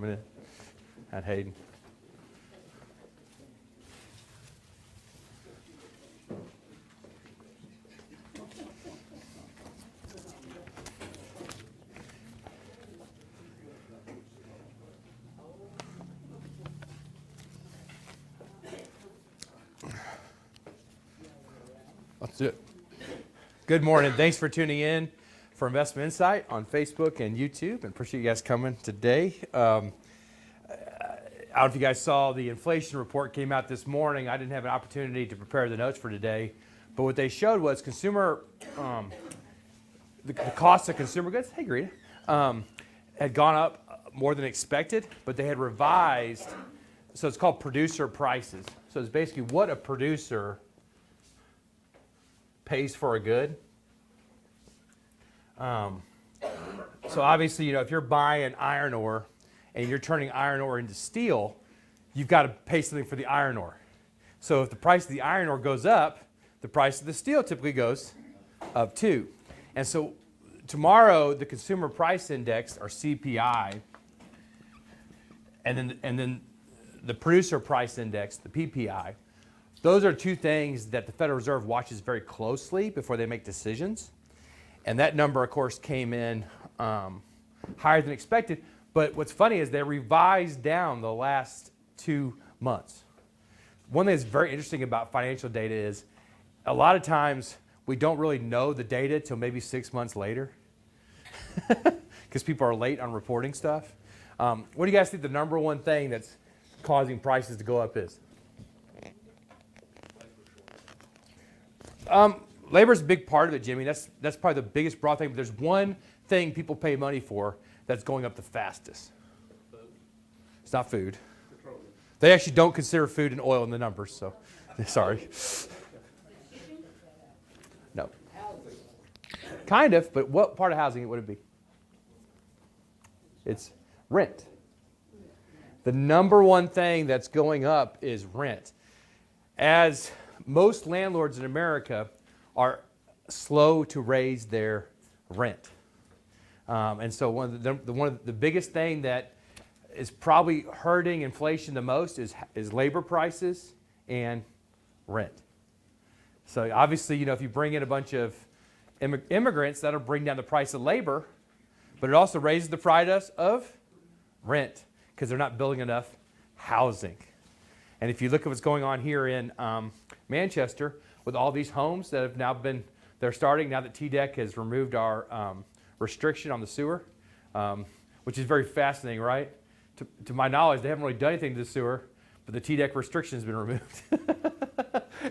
coming in. And Hayden. Let's do it. Good morning. Thanks for tuning in for Investment Insight on Facebook and YouTube, and appreciate you guys coming today. I don't know if you guys saw the inflation report came out this morning. I didn't have an opportunity to prepare the notes for today, but what they showed was the cost of consumer goods, hey Greta, had gone up more than expected, but they had revised, so it's called producer prices. So it's basically what a producer pays for a good. So obviously, if you're buying iron ore and you're turning iron ore into steel, you've got to pay something for the iron ore. So if the price of the iron ore goes up, the price of the steel typically goes up too. And so tomorrow, the Consumer Price Index, or CPI, and then the Producer Price Index, the PPI, those are two things that the Federal Reserve watches very closely before they make decisions. And that number, of course, came in higher than expected. But what's funny is they revised down the last 2 months. One thing that's very interesting about financial data is a lot of times we don't really know the data till maybe 6 months later because people are late on reporting stuff. What do you guys think the number one thing that's causing prices to go up is? Labor's a big part of it, Jimmy. That's probably the biggest broad thing. But there's one thing people pay money for that's going up the fastest. Food. It's not food. Petroleum. They actually don't consider food and oil in the numbers, so sorry. No. Housing. Kind of, but what part of housing would it be? It's rent. The number one thing that's going up is rent. As most landlords in America are slow to raise their rent. And so one of the biggest thing that is probably hurting inflation the most is labor prices and rent. So obviously, if you bring in a bunch of immigrants, that'll bring down the price of labor, but it also raises the price of rent because they're not building enough housing. And if you look at what's going on here in Manchester, with all these homes that have now they're starting now that TDEC has removed our restriction on the sewer, which is very fascinating, right? To my knowledge, they haven't really done anything to the sewer, but the TDEC restriction has been removed.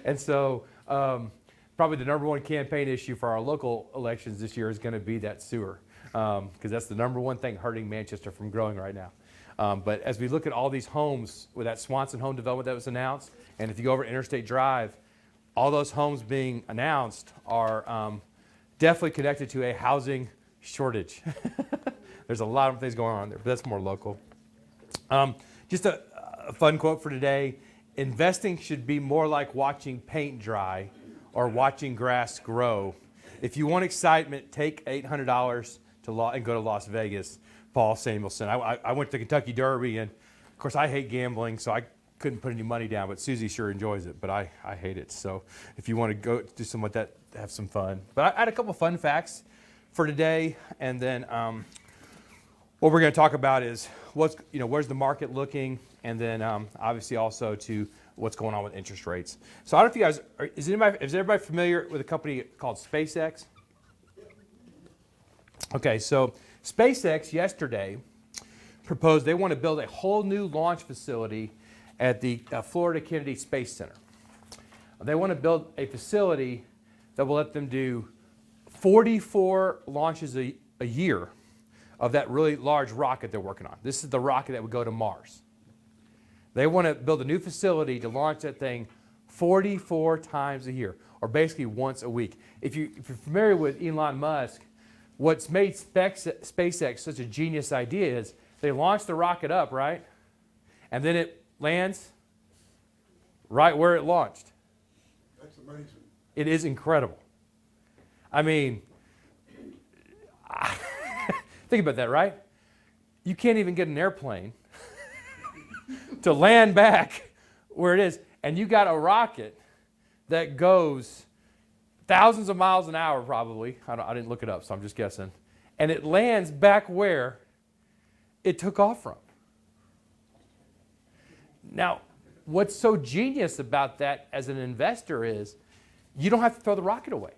And so probably the number one campaign issue for our local elections this year is going to be that sewer, because that's the number one thing hurting Manchester from growing right now. But as we look at all these homes with that Swanson home development that was announced, and if you go over Interstate Drive, all those homes being announced are definitely connected to a housing shortage. There's a lot of things going on there, but that's more local. Just a fun quote for today. Investing should be more like watching paint dry or watching grass grow. If you want excitement, take $800 and go to Las Vegas. Paul Samuelson. I went to Kentucky Derby, and of course I hate gambling, so I couldn't put any money down, but Susie sure enjoys it, but I hate it. So if you want to go do something like that, have some fun. But I had a couple of fun facts for today, and then what we're going to talk about is where's the market looking, and then obviously also to what's going on with interest rates. So I don't know if you guys is everybody familiar with a company called SpaceX? Okay, so SpaceX yesterday proposed they want to build a whole new launch facility at the Florida Kennedy Space Center. They want to build a facility that will let them do 44 launches a year of that really large rocket they're working on. This is the rocket that would go to Mars. They want to build a new facility to launch that thing 44 times a year, or basically once a week. If you're familiar with Elon Musk, what's made SpaceX such a genius idea is they launch the rocket up, right? And then it lands right where it launched. That's amazing. It is incredible. I mean, think about that, right? you can't even get an airplane to land back where it is. And you got a rocket that goes thousands of miles an hour probably. I didn't look it up, so I'm just guessing. And it lands back where it took off from. Now, what's so genius about that as an investor is you don't have to throw the rocket away.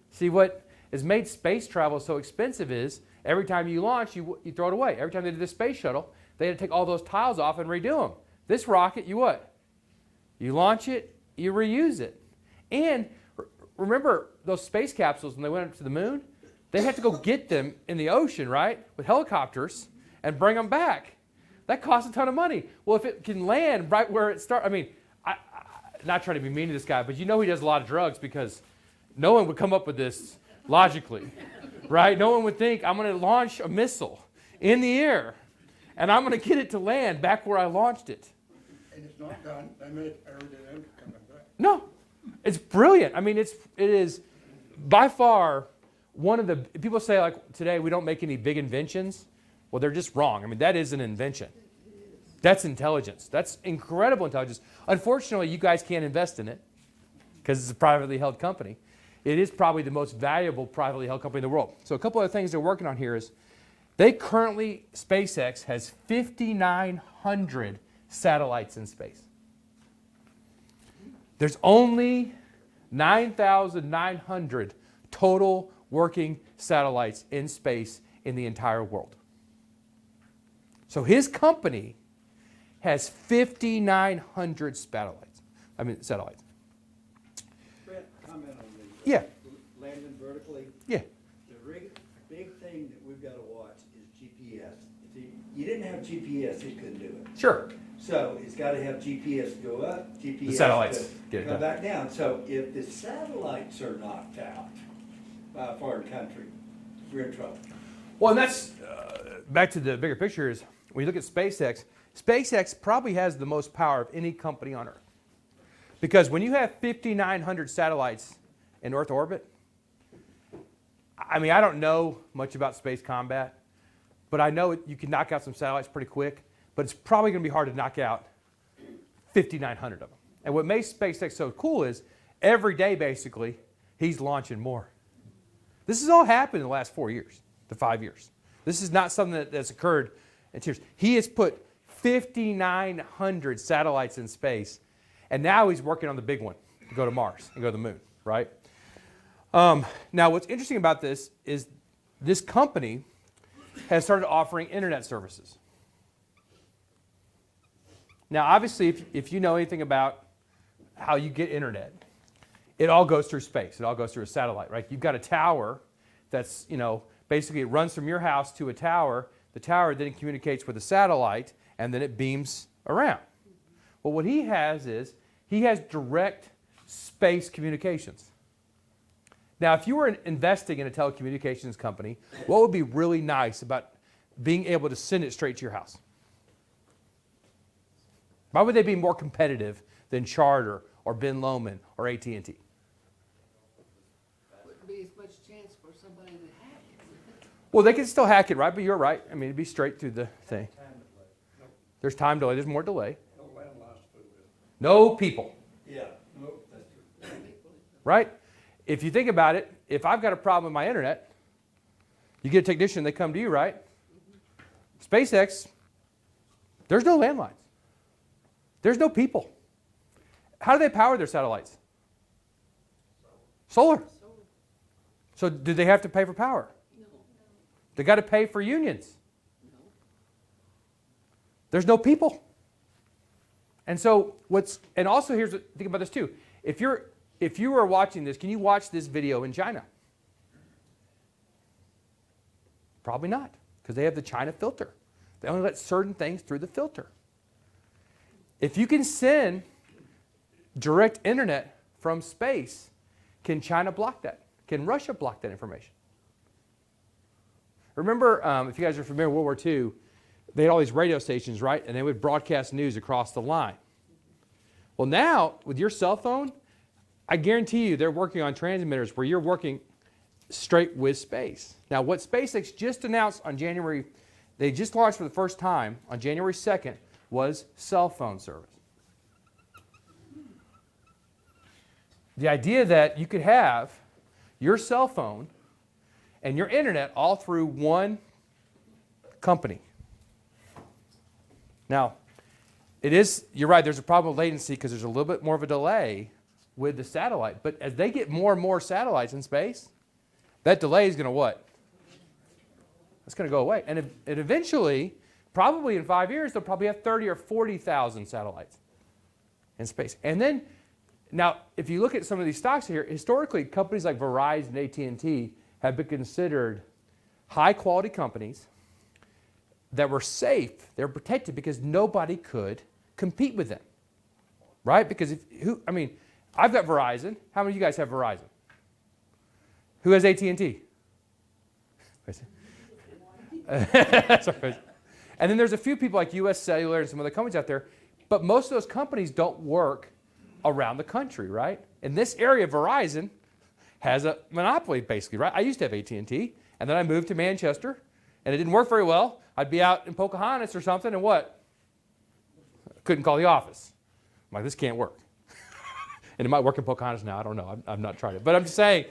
See, what has made space travel so expensive is every time you launch, you throw it away. Every time they did the space shuttle, they had to take all those tiles off and redo them. This rocket, you what? You launch it, you reuse it. And remember those space capsules when they went up to the moon? They had to go get them in the ocean, right? With helicopters and bring them back. That costs a ton of money. Well, if it can land right where it starts, I mean, I'm not trying to be mean to this guy, but you know he does a lot of drugs because no one would come up with this logically, right? No one would think, I'm going to launch a missile in the air and I'm going to get it to land back where I launched it. And it's not done. They made aerodynamic coming back. No, it's brilliant. I mean, it is by far one of the, people say like today we don't make any big inventions. Well, they're just wrong. I mean, that is an invention. That's intelligence. That's incredible intelligence. Unfortunately, you guys can't invest in it because it's a privately held company. It is probably the most valuable privately held company in the world. So a couple of things they're working on here is they currently, SpaceX has 5,900 satellites in space. There's only 9,900 total working satellites in space in the entire world. So his company has 5,900 satellites. Brett, comment on the Yeah. landing vertically. Yeah. The big thing that we've got to watch is GPS. If you didn't have GPS, it couldn't do it. Sure. So it's got to have GPS to go up, GPS The satellites to get it come done. back down. So if the satellites are knocked out by a foreign country, we're in trouble. Well, and that's back to the bigger picture is when you look at SpaceX, SpaceX probably has the most power of any company on Earth. Because when you have 5,900 satellites in Earth orbit, I mean, I don't know much about space combat, but I know you can knock out some satellites pretty quick, but it's probably going to be hard to knock out 5,900 of them. And what makes SpaceX so cool is every day, basically, he's launching more. This has all happened in the last 4 years to 5 years. This is not something that's occurred in years. He has put 5,900 satellites in space, and now he's working on the big one to go to Mars and go to the moon, right? Now, what's interesting about this is this company has started offering internet services. Now, obviously, if you know anything about how you get internet, it all goes through space. It all goes through a satellite, right? You've got a tower that's, basically it runs from your house to a tower. The tower then communicates with a satellite, and then it beams around. Well, what he has is he has direct space communications. Now, if you were investing in a telecommunications company, what would be really nice about being able to send it straight to your house? Why would they be more competitive than Charter or Ben Lomond or AT&T? Wouldn't be as much chance for somebody to hack it. Well, they can still hack it, right? But you're right. I mean, it'd be straight through the thing. There's time delay. There's more delay. No landlines to put with. No people, Yeah, nope, that's true. right? If you think about it, if I've got a problem with my internet, you get a technician, they come to you, right? SpaceX, there's no landlines. There's no people. How do they power their satellites? Solar. So do they have to pay for power? No. They got to pay for unions. No. There's no people. And so and also here's think about this too. If you are watching this, can you watch this video in China? Probably not, because they have the China filter. They only let certain things through the filter. If you can send direct internet from space, can China block that? Can Russia block that information? Remember, if you guys are familiar with World War II, they had all these radio stations, right? And they would broadcast news across the line. Well, now, with your cell phone, I guarantee you they're working on transmitters where you're working straight with space. Now, what SpaceX just announced on January they just launched for the first time on January 2nd was cell phone service. The idea that you could have your cell phone and your internet all through one company. Now, you're right, there's a problem with latency because there's a little bit more of a delay with the satellite. But as they get more and more satellites in space, that delay is going to what? It's going to go away. And eventually, probably in 5 years, they'll probably have 30 or 40,000 satellites in space. And then, now, if you look at some of these stocks here, historically, companies like Verizon and AT&T have been considered high-quality companies that were safe. They were protected because nobody could compete with them, right? Because I've got Verizon. How many of you guys have Verizon? Who has AT&T? Sorry. And then there's a few people like US Cellular and some other companies out there, but most of those companies don't work around the country, right? In this area, Verizon has a monopoly, basically, right? I used to have AT&T, and then I moved to Manchester, and it didn't work very well. I'd be out in Pocahontas or something, and what? Couldn't call the office. I'm like, this can't work. And it might work in Pocahontas now. I don't know. I've not tried it. But I'm just saying.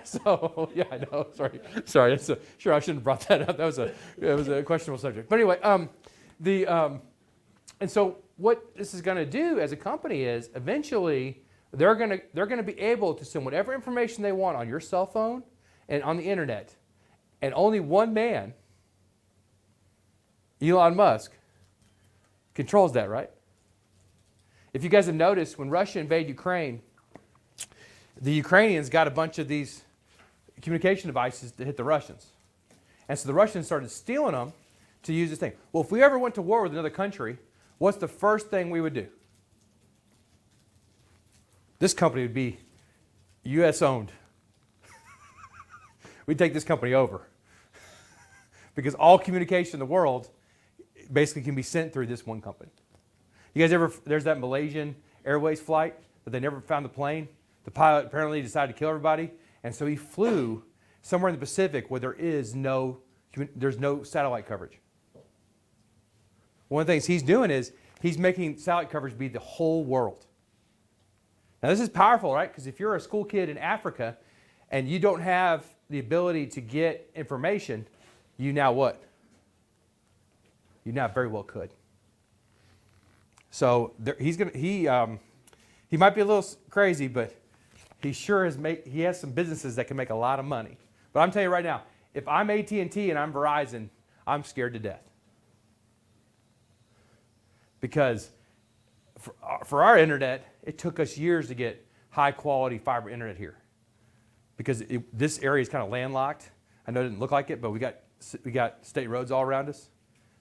So, yeah, I know. Sorry. Sure, I shouldn't have brought that up. It was a questionable subject. But anyway, and so what this is going to do as a company is eventually they're going to be able to send whatever information they want on your cell phone and on the internet. And only one man, Elon Musk, controls that, right? If you guys have noticed, when Russia invaded Ukraine, the Ukrainians got a bunch of these communication devices to hit the Russians. And so the Russians started stealing them to use this thing. Well, if we ever went to war with another country, what's the first thing we would do? This company would be U.S. owned. We'd take this company over. Because all communication in the world basically can be sent through this one company. You guys there's that Malaysian Airways flight that they never found the plane. The pilot apparently decided to kill everybody. And so he flew somewhere in the Pacific where there's no satellite coverage. One of the things he's doing is he's making satellite coverage be the whole world. Now this is powerful, right? Because if you're a school kid in Africa and you don't have the ability to get information, you now what? You now very well could. So he might be a little crazy, but he sure he has some businesses that can make a lot of money. But I'm telling you right now, if I'm AT&T and I'm Verizon, I'm scared to death. Because for our internet, it took us years to get high quality fiber internet here. Because this area is kind of landlocked. I know it didn't look like it, but we got state roads all around us.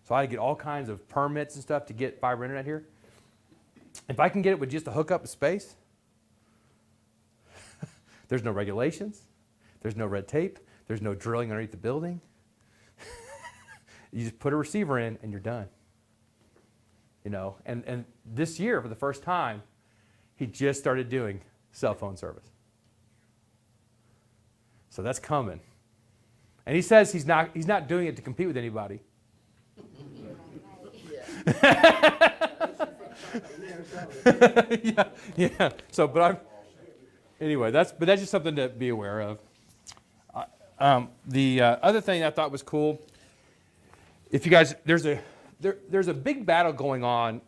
So I had to get all kinds of permits and stuff to get fiber internet here. If I can get it with just a hookup of space, there's no regulations, there's no red tape, there's no drilling underneath the building. You just put a receiver in and you're done. You know, and this year, for the first time, he just started doing cell phone service. So that's coming. And he says he's not doing it to compete with anybody. yeah. So, anyway, that's just something to be aware of. The other thing I thought was cool, if you guys, there's a big battle going on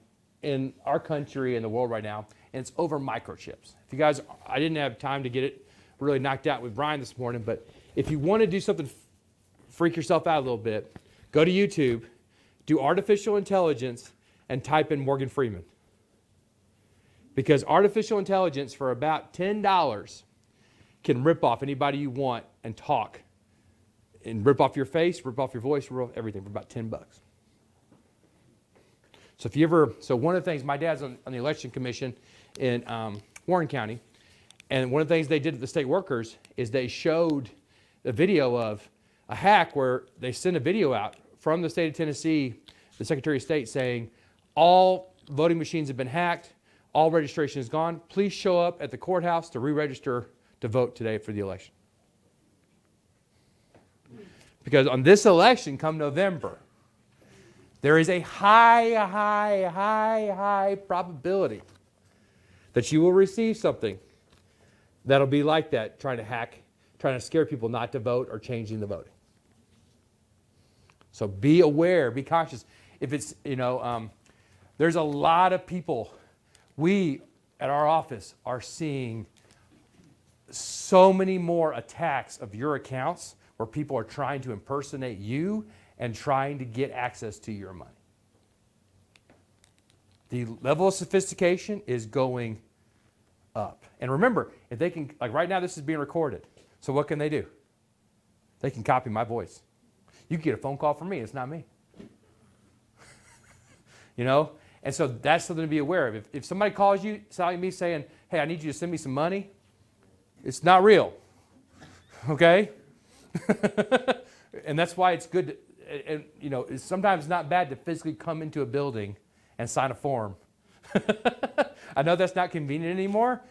in our country and the world right now, and it's over microchips. If you guys, I didn't have time to get it really knocked out with Brian this morning, but if you want to do something, freak yourself out a little bit, go to YouTube, do artificial intelligence, and type in Morgan Freeman. Because artificial intelligence for about $10 can rip off anybody you want and talk. And rip off your face, rip off your voice, rip off everything for about $10. So one of the things, my dad's on the election commission in Warren County, and one of the things they did to the state workers is they showed a video of a hack where they sent a video out from the state of Tennessee, the Secretary of State, saying all voting machines have been hacked, all registration is gone. Please show up at the courthouse to re-register to vote today for the election. Because on this election, come November, there is a high probability that you will receive something that'll be like that, trying to scare people not to vote or changing the voting. So be aware, be cautious. If it's, there's a lot of people. We, at our office, are seeing so many more attacks of your accounts where people are trying to impersonate you and trying to get access to your money. The level of sophistication is going up. And remember, if they can, like right now this is being recorded. So what can they do? They can copy my voice. You can get a phone call from me, it's not me. And so that's something to be aware of. If somebody calls you, me saying, hey, I need you to send me some money, it's not real. Okay? And that's why it's good to, it's sometimes not bad to physically come into a building and sign a form. I know that's not convenient anymore,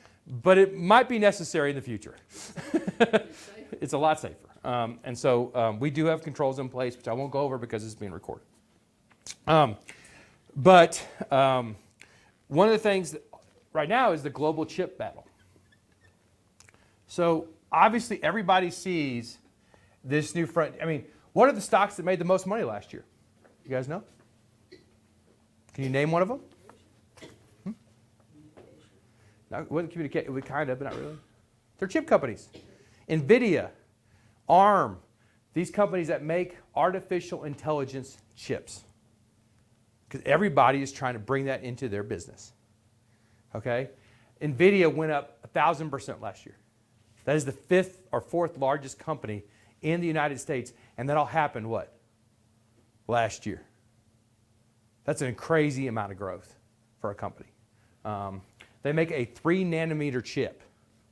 but it might be necessary in the future. It's a lot safer. And so we do have controls in place, which I won't go over because it's being recorded. But one of the things that right now is the global chip battle. So obviously everybody sees this new front. I mean, what are the stocks that made the most money last year? You guys know? Can you name one of them? No, it wasn't communicate. It was kind of, but not really. They're chip companies. NVIDIA, ARM, these companies that make artificial intelligence chips. Because everybody is trying to bring that into their business. Okay? NVIDIA went up 1,000% last year. That is the 5th or 4th largest company in the United States. And that all happened what? Last year. That's a crazy amount of growth for a company. They make a 3 nanometer chip,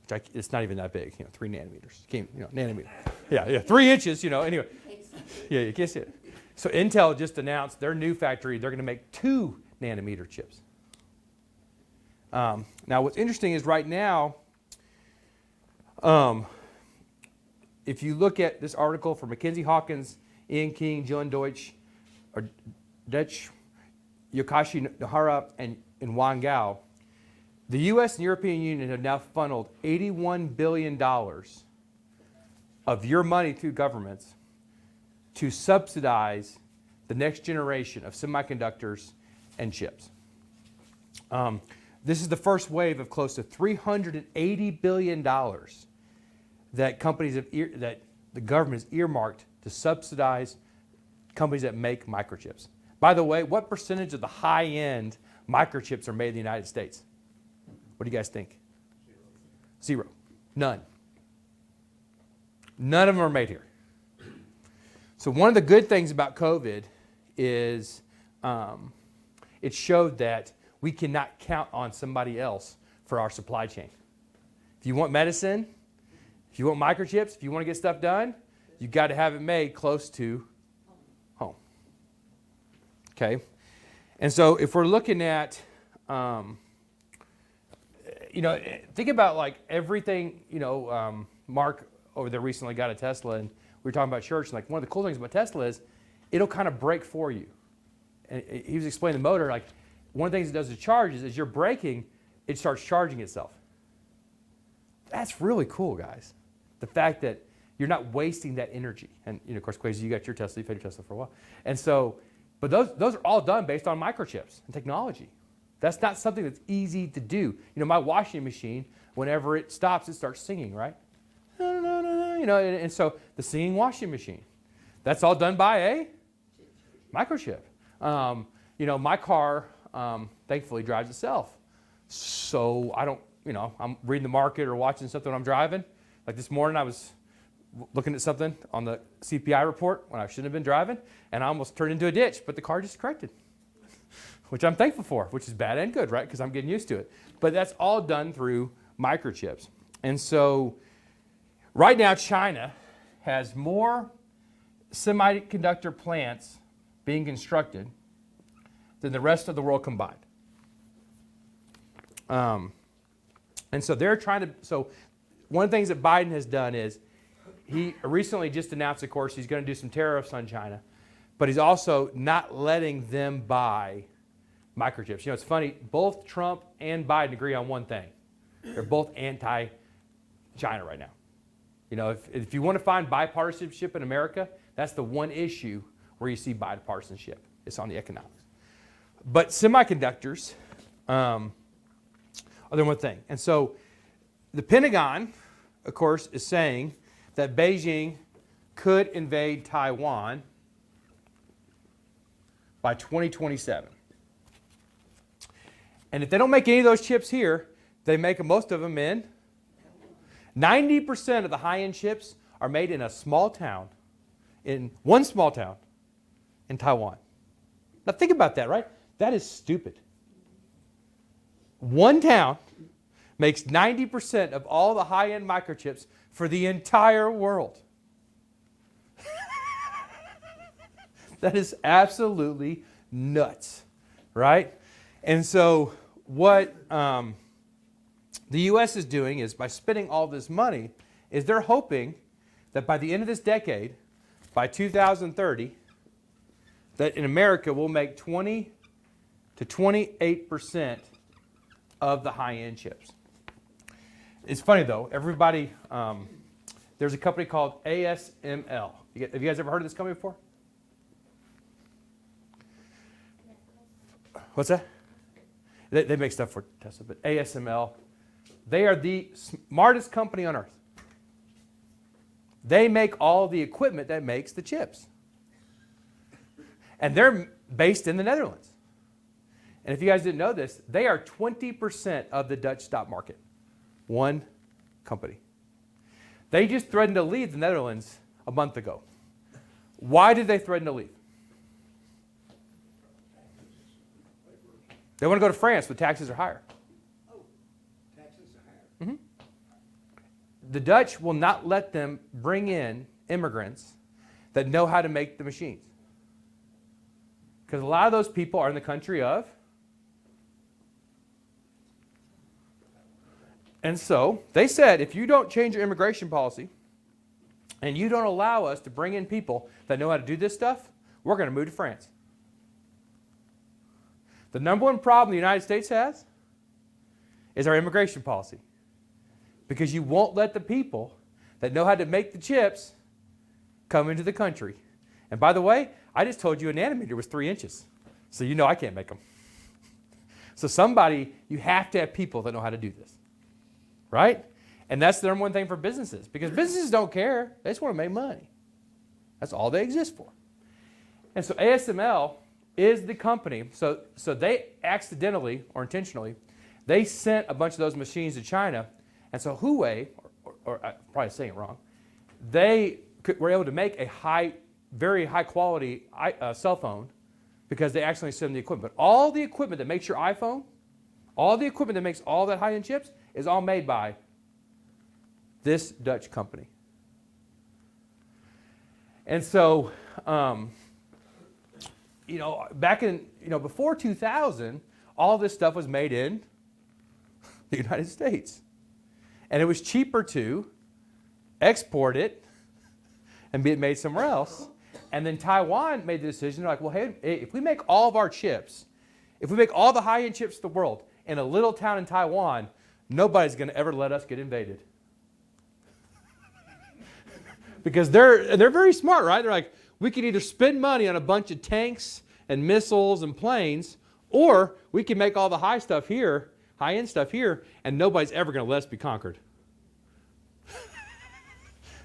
which it's not even that big, 3 nanometers. Nanometer. Yeah, 3 inches, anyway. Yeah, you can't see it. So Intel just announced their new factory, they're going to make 2 nanometer chips. Now what's interesting is right now, if you look at this article from McKinsey Hawkins, Ian King, Jillian Deutsch, Yokashi Nohara, and Wang Gao, the U.S. and European Union have now funneled $81 billion of your money through governments to subsidize the next generation of semiconductors and chips. This is the first wave of close to $380 billion that that the government has earmarked to subsidize companies that make microchips. By the way, what percentage of the high-end microchips are made in the United States? What do you guys think? 0. None. None of them are made here. So one of the good things about COVID is it showed that we cannot count on somebody else for our supply chain. If you want medicine, if you want microchips, if you want to get stuff done, you've got to have it made close to home. Okay? And so if we're looking at, think about like everything, Mark over there recently got a Tesla, and we were talking about church, and like one of the cool things about Tesla is it'll kind of brake for you. And he was explaining the motor, like one of the things it does to charge is as you're braking, it starts charging itself. That's really cool, guys. The fact that you're not wasting that energy. And of course, Quasi, you got your Tesla, you've had your Tesla for a while. And so, but those are all done based on microchips and technology. That's not something that's easy to do. My washing machine, whenever it stops, it starts singing, right? And so the singing washing machine, that's all done by a microchip. My car, thankfully, drives itself. So I don't, I'm reading the market or watching something when I'm driving. Like this morning, I was looking at something on the CPI report when I shouldn't have been driving, and I almost turned into a ditch, but the car just corrected, which I'm thankful for, which is bad and good, right? Because I'm getting used to it. But that's all done through microchips. And so right now, China has more semiconductor plants being constructed than the rest of the world combined. And so they're trying to, so one of the things that Biden has done is he recently just announced, of course, he's going to do some tariffs on China, but he's also not letting them buy microchips. You know, it's funny, both Trump and Biden agree on one thing. They're both anti-China right now. You know, if you want to find bipartisanship in America, that's the one issue where you see bipartisanship. It's on the economics. But semiconductors are the one thing. And so the Pentagon, of course, is saying that Beijing could invade Taiwan by 2027. And if they don't make any of those chips here, they make most of them in. 90% of the high-end chips are made in a small town, in one small town in Taiwan. Now think about that, right? That is stupid. One town makes 90% of all the high-end microchips for the entire world. That is absolutely nuts, right? And so what the U.S. is doing is, by spending all this money, is they're hoping that by the end of this decade, by 2030, that in America we'll make 20 to 28% of the high-end chips. It's funny though, everybody, there's a company called ASML. Have you guys ever heard of this company before? What's that? They make stuff for Tesla, but ASML, they are the smartest company on earth. They make all the equipment that makes the chips. And they're based in the Netherlands. And if you guys didn't know this, they are 20% of the Dutch stock market. One company. They just threatened to leave the Netherlands a month ago. Why did they threaten to leave? They want to go to France, but taxes are higher. Oh, taxes are higher. The Dutch will not let them bring in immigrants that know how to make the machines. Because a lot of those people are in the country of. And so they said, if you don't change your immigration policy and you don't allow us to bring in people that know how to do this stuff, we're going to move to France. The number one problem the United States has is our immigration policy. Because you won't let the people that know how to make the chips come into the country. And by the way, I just told you a nanometer was 3 inches. So you know I can't make them. So you have to have people that know how to do this. Right? And that's the number one thing for businesses. Because businesses don't care. They just want to make money. That's all they exist for. And so ASML is the company. So they accidentally or intentionally, they sent a bunch of those machines to China. And so Huawei, or I'm probably saying it wrong, they were able to make a very high quality cell phone because they actually sent them the equipment. But all the equipment that makes your iPhone, all the equipment that makes all that high-end chips is all made by this Dutch company. And so, back in, before 2000, all this stuff was made in the United States. And it was cheaper to export it and be made somewhere else. And then Taiwan made the decision, they're like, well, hey, if we make all of our chips, if we make all the high-end chips in the world in a little town in Taiwan, nobody's going to ever let us get invaded. Because they're very smart, right? They're like, we can either spend money on a bunch of tanks and missiles and planes, or we can make all the high-end stuff here, and nobody's ever going to let us be conquered.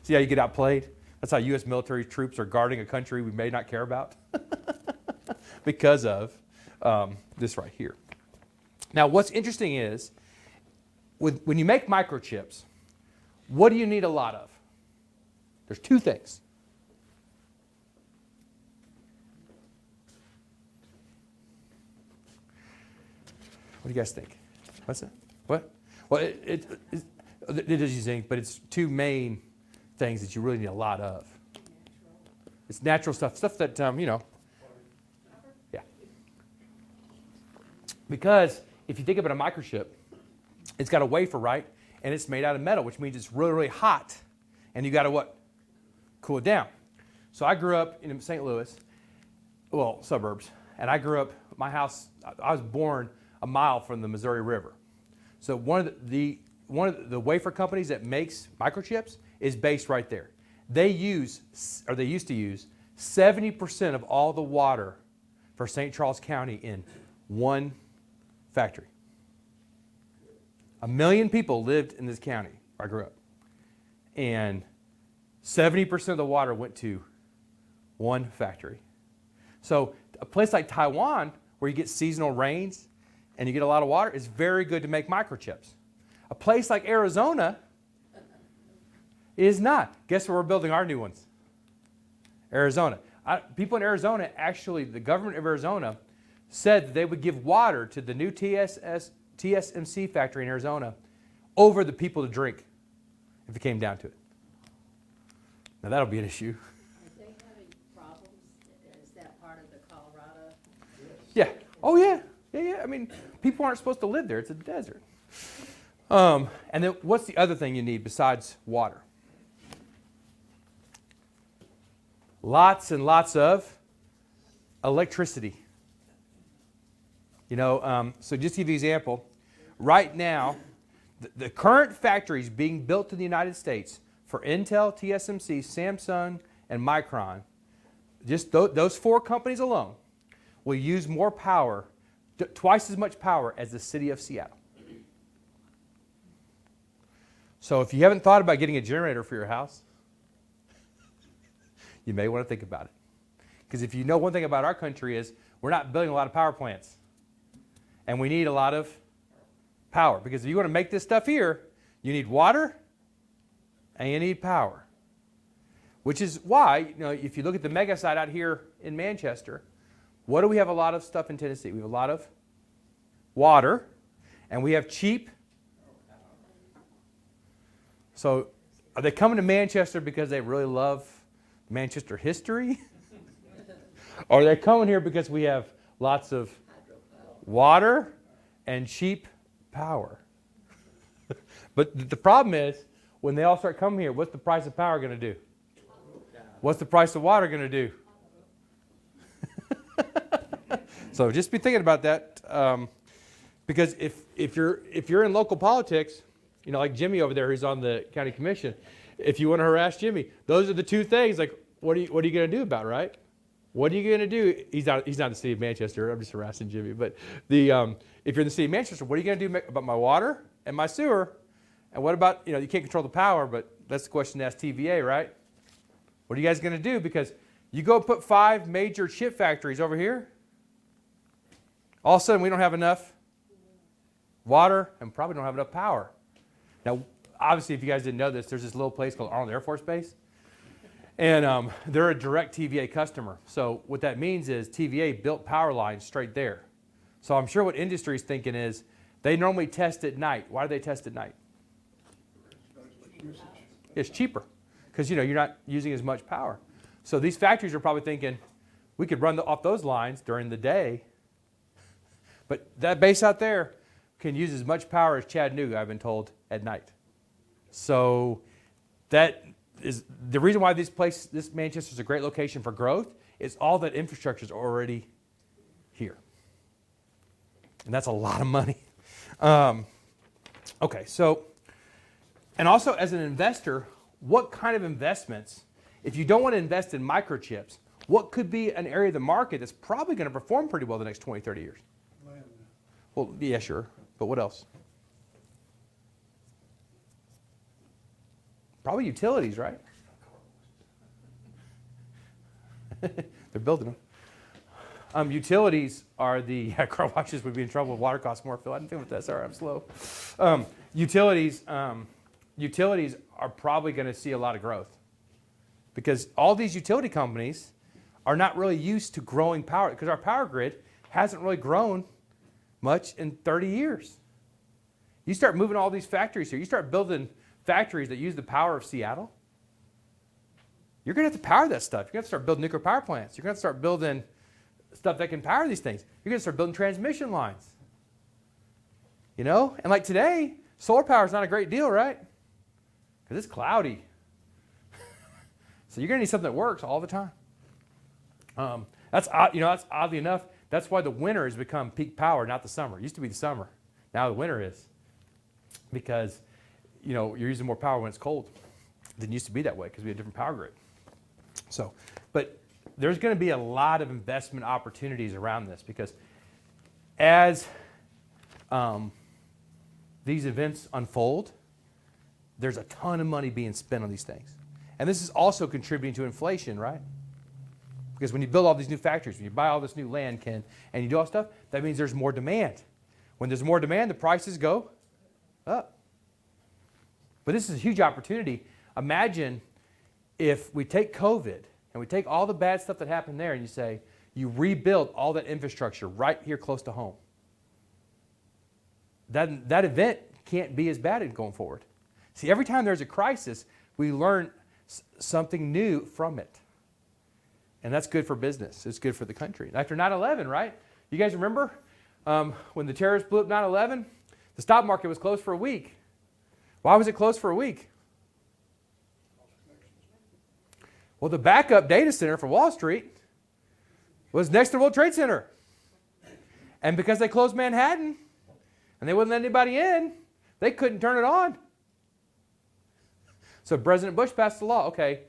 See how you get outplayed? That's how U.S. military troops are guarding a country we may not care about because of this right here. Now, what's interesting is, when you make microchips, what do you need a lot of? There's two things. What do you guys think? What's that? What? Well, it is using, but it's two main things that you really need a lot of. It's natural stuff that, yeah. Because if you think about a microchip, it's got a wafer, right? And it's made out of metal, which means it's really, really hot. And you got to what? cool it down. So I grew up in St. Louis, well, suburbs, and I grew up, my house, I was born a mile from the Missouri River. So one of the wafer companies that makes microchips is based right there. They used to use 70% of all the water for St. Charles County in one factory. 1 million people lived in this county where I grew up. And 70% of the water went to one factory. So a place like Taiwan, where you get seasonal rains and you get a lot of water, is very good to make microchips. A place like Arizona is not. Guess where we're building our new ones? Arizona. People in Arizona, actually, the government of Arizona said that they would give water to the new TSMC factory in Arizona over the people to drink if it came down to it. Now that'll be an issue. Are they having problems? Is that part of the Colorado? Yeah. Oh, yeah. Yeah. I mean, people aren't supposed to live there. It's a desert. And then what's the other thing you need besides water? Lots and lots of electricity. You know, so just to give you an example, right now, the current factories being built in the United States for Intel, TSMC, Samsung, and Micron, just those 4 companies alone, will use more power, twice as much power as the city of Seattle. So if you haven't thought about getting a generator for your house, you may want to think about it. Because if you know one thing about our country is we're not building a lot of power plants. And we need a lot of power. Because if you want to make this stuff here, you need water and you need power. Which is why, you know, if you look at the mega site out here in Manchester, what do we have a lot of stuff in Tennessee? We have a lot of water and we have cheap. So are they coming to Manchester because they really love Manchester history? Or are they coming here because we have lots of water and cheap power? But the problem is, when they all start coming here, what's the price of power going to do? What's the price of water going to do? So just be thinking about that, because if you're in local politics, you know, like Jimmy over there who's on the county commission, if you want to harass Jimmy, those are the 2 things. Like, what are you going to do about it, right? What are you going to do? He's not in the city of Manchester. I'm just harassing Jimmy. But if you're in the city of Manchester, what are you going to do about my water and my sewer? And what about, you know, you can't control the power, but that's the question to ask TVA, right? What are you guys going to do? Because you go put 5 major chip factories over here, all of a sudden we don't have enough water and probably don't have enough power. Now, obviously, if you guys didn't know this, there's this little place called Arnold Air Force Base. And they're a direct TVA customer. So what that means is TVA built power lines straight there. So I'm sure what industry is thinking is they normally test at night. Why do they test at night? It's cheaper because, you know, you're not using as much power. So these factories are probably thinking we could run off those lines during the day. But that base out there can use as much power as Chattanooga, I've been told, at night. So that is the reason why this Manchester is a great location for growth, is all that infrastructure is already here. And that's a lot of money. Okay, so, and also as an investor, what kind of investments, if you don't want to invest in microchips, what could be an area of the market that's probably going to perform pretty well the next 20, 30 years? Land. Well, yeah, sure. But what else? Probably utilities, right? They're building them. Utilities are the car washes would be in trouble if water costs more. Phil, I didn't think about that. Sorry, I'm slow. Utilities are probably going to see a lot of growth because all these utility companies are not really used to growing power because our power grid hasn't really grown much in 30 years. You start moving all these factories here. You start building factories that use the power of Seattle. You're going to have to power that stuff. You're going to start building nuclear power plants. You're going to start building stuff that can power these things. You're going to start building transmission lines. You know? And like today, solar power is not a great deal, right? Because it's cloudy. So you're going to need something that works all the time. That's oddly enough, that's why the winter has become peak power, not the summer. It used to be the summer. Now the winter is. Because, you're using more power when it's cold. It didn't used to be that way because we had a different power grid. So, but there's going to be a lot of investment opportunities around this because as these events unfold, there's a ton of money being spent on these things. And this is also contributing to inflation, right? Because when you build all these new factories, when you buy all this new land, Ken, and you do all this stuff, that means there's more demand. When there's more demand, the prices go up. But this is a huge opportunity. Imagine if we take COVID and we take all the bad stuff that happened there and you say, you rebuild all that infrastructure right here close to home. That event can't be as bad going forward. See, every time there's a crisis, we learn something new from it. And that's good for business. It's good for the country. And after 9/11, right? You guys remember when the terrorists blew up 9/11? The stock market was closed for a week. Why was it closed for a week? Well, the backup data center for Wall Street was next to the World Trade Center. And because they closed Manhattan and they wouldn't let anybody in, they couldn't turn it on. So President Bush passed the law. Okay,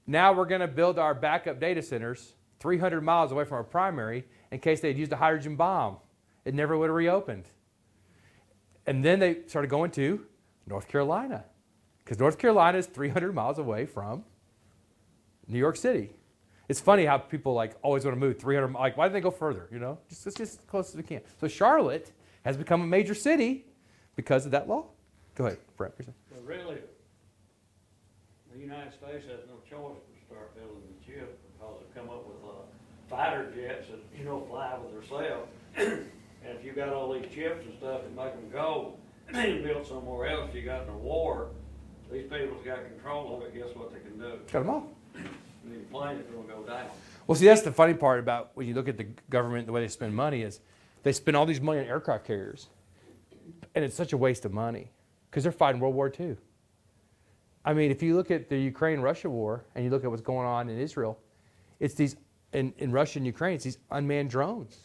now we're going to build our backup data centers 300 miles away from our primary in case they had used a hydrogen bomb. It never would have reopened. And then they started going to North Carolina because North Carolina is 300 miles away from New York City. It's funny how people always want to move 300 miles. Why didn't they go further? Just as close as we can. So Charlotte has become a major city because of that law. Go ahead, Brett. But really, the United States has no choice but to start building the chip because they've come up with fighter jets that, fly with themselves. And if you got all these chips and stuff that make them go and build somewhere else, you got in a war, these people's got control of it, guess what they can do? Cut them off. I mean, the plane is going to go down. Well, see, that's the funny part about when you look at the government, the way they spend money is they spend all these money on aircraft carriers. And it's such a waste of money because they're fighting World War II. I mean, if you look at the Ukraine-Russia war and you look at what's going on in Israel, it's these, in Russia and Ukraine, it's these unmanned drones.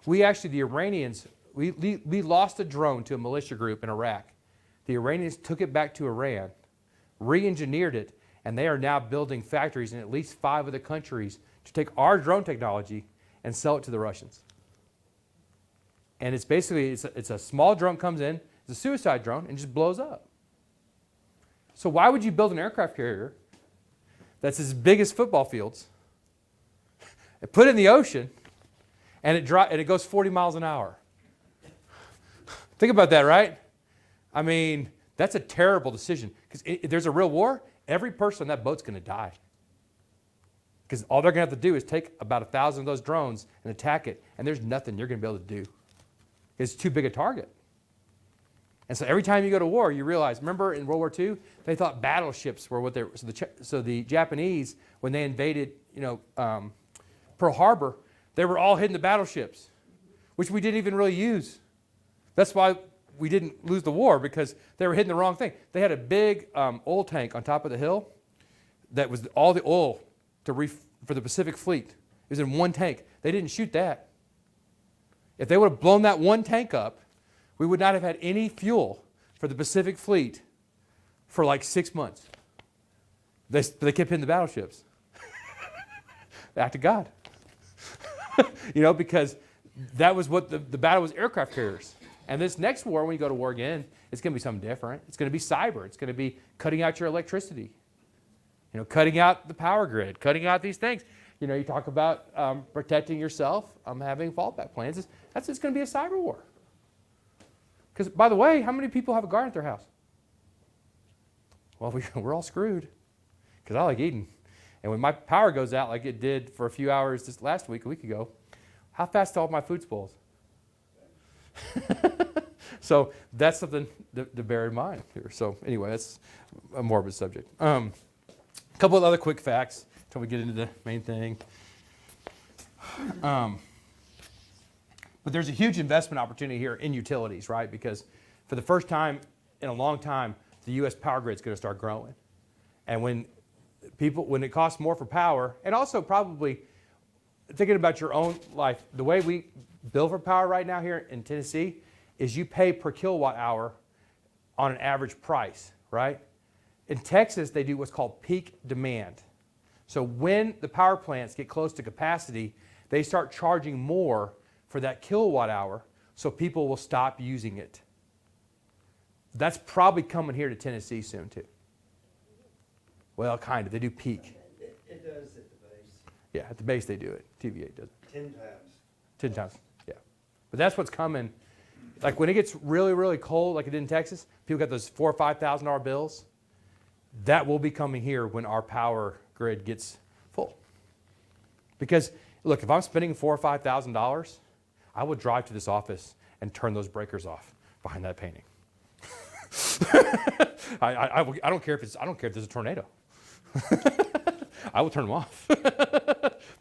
We actually, the Iranians, we lost a drone to a militia group in Iraq. The Iranians took it back to Iran, re-engineered it, and they are now building factories in at least 5 other countries to take our drone technology and sell it to the Russians. And it's basically, it's a small drone comes in, it's a suicide drone, and just blows up. So why would you build an aircraft carrier that's as big as football fields, and put it in the ocean, and it goes 40 miles an hour? Think about that, right? I mean, that's a terrible decision. Because if there's a real war, every person on that boat's going to die. Because all they're going to have to do is take about 1,000 of those drones and attack it, and there's nothing you're going to be able to do. It's too big a target. And so every time you go to war, you realize, remember in World War II, they thought battleships were what they were. So the Japanese, when they invaded, Pearl Harbor, they were all hidden the battleships, which we didn't even really use. That's why we didn't lose the war, because they were hitting the wrong thing. They had a big oil tank on top of the hill that was all the oil for the Pacific Fleet. It was in one tank. They didn't shoot that. If they would have blown that one tank up, we would not have had any fuel for the Pacific Fleet for like 6 months. They kept hitting the battleships. Act of God. Because that was what the battle was, aircraft carriers. And this next war, when you go to war again, it's going to be something different. It's going to be cyber. It's going to be cutting out your electricity. Cutting out the power grid, cutting out these things. You talk about protecting yourself, having fallback plans. It's going to be a cyber war. Because, by the way, how many people have a garden at their house? Well, we're all screwed. Because I like eating. And when my power goes out, like it did for a few hours just last week, a week ago, how fast do all my food spoils? So that's something to bear in mind here. So anyway, that's a morbid subject. A couple of other quick facts until we get into the main thing. But there's a huge investment opportunity here in utilities, right? Because for the first time in a long time, the U.S. power grid is going to start growing. And when people, when it costs more for power, and also probably thinking about your own life, the way we bill for power right now here in Tennessee is you pay per kilowatt hour on an average price, right? In Texas, they do what's called peak demand. So when the power plants get close to capacity, they start charging more for that kilowatt hour, so people will stop using it. That's probably coming here to Tennessee soon too. Well, kind of. They do peak. It does at the base, Yeah, at the base they do it. TVA does it 10 times. 10 times. Yeah. But that's what's coming. Like when it gets really, really cold, like it did in Texas, people got those $4,000 or $5,000 bills. That will be coming here when our power grid gets full. Because look, if I'm spending $4,000 or $5,000, I would drive to this office and turn those breakers off behind that painting. I don't care if there's a tornado. I will turn them off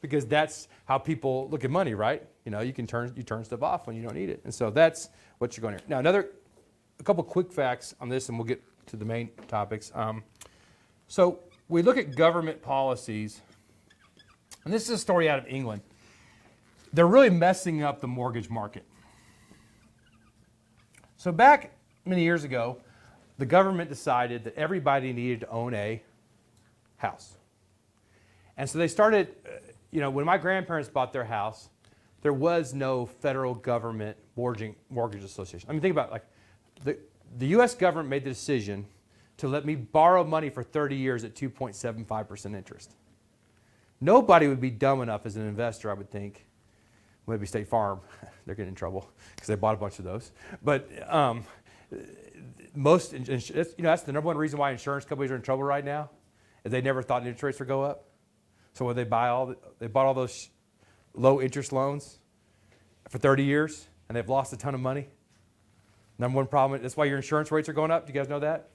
because that's how people look at money, right? You know, you turn stuff off when you don't need it, and so that's what you're going here. Now, a couple quick facts on this, and we'll get to the main topics. So we look at government policies, and this is a story out of England. They're really messing up the mortgage market. So back many years ago, the government decided that everybody needed to own a house. And so they started, when my grandparents bought their house, there was no federal government mortgage association. I mean, think about it, the U.S. government made the decision to let me borrow money for 30 years at 2.75% interest. Nobody would be dumb enough as an investor, I would think, maybe State Farm, they're getting in trouble because they bought a bunch of those. But that's the number one reason why insurance companies are in trouble right now, is they never thought interest rates would go up. So when they bought all those low interest loans for 30 years, and they've lost a ton of money. Number one problem, that's why your insurance rates are going up. Do you guys know that?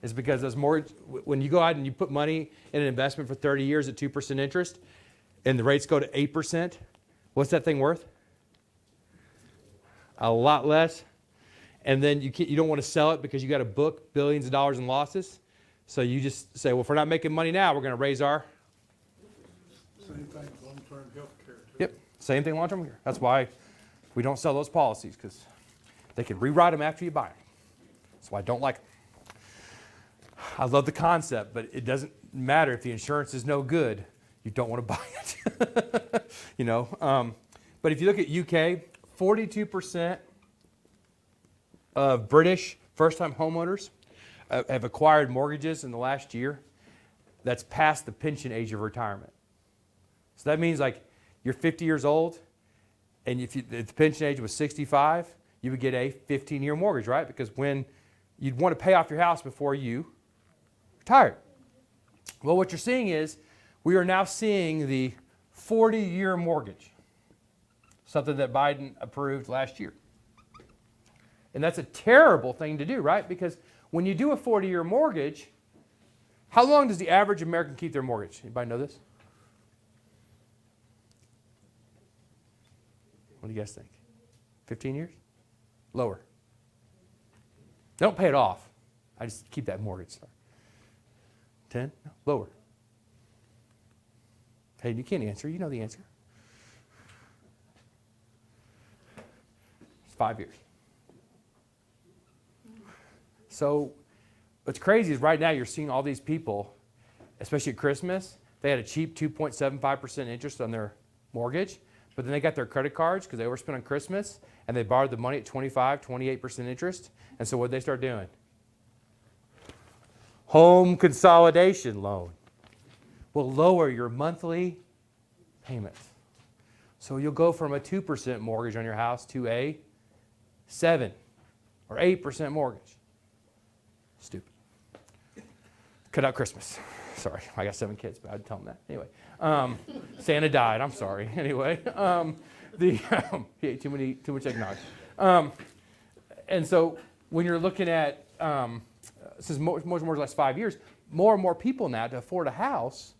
It's because when you go out and you put money in an investment for 30 years at 2% interest, and the rates go to 8%, what's that thing worth? A lot less. And then you don't want to sell it because you got to book billions of dollars in losses. So you just say, well, if we're not making money now, we're going to raise our. Same thing, long-term health care too. Yep, same thing long-term care. That's why we don't sell those policies, because they can rewrite them after you buy them. That's why I don't like them. I love the concept, but it doesn't matter if the insurance is no good. You don't want to buy it. But if you look at UK, 42% of British first-time homeowners have acquired mortgages in the last year that's past the pension age of retirement. So that means like you're 50 years old, and if the pension age was 65, you would get a 15-year mortgage, right? Because when you'd want to pay off your house before you retired. Well, what you're seeing is we are now seeing the 40-year mortgage, something that Biden approved last year. And that's a terrible thing to do, right? Because when you do a 40-year mortgage, how long does the average American keep their mortgage? Anybody know this? What do you guys think? 15 years? Lower. They don't pay it off. I just keep that mortgage. 10? No, lower. Hey, you can't answer. You know the answer. It's 5 years. So what's crazy is right now you're seeing all these people, especially at Christmas, they had a cheap 2.75% interest on their mortgage, but then they got their credit cards because they overspent on Christmas, and they borrowed the money at 25, 28% interest. And so what did they start doing? Home consolidation loan will lower your monthly payments. So you'll go from a 2% mortgage on your house to a 7 or 8% mortgage. Stupid. Cut out Christmas. Sorry, I got 7 kids, but I'd tell them that. Anyway, Santa died. I'm sorry. Anyway, he ate too much eggnog. And so when you're looking at, since more the last 5 years, more and more people now to afford a house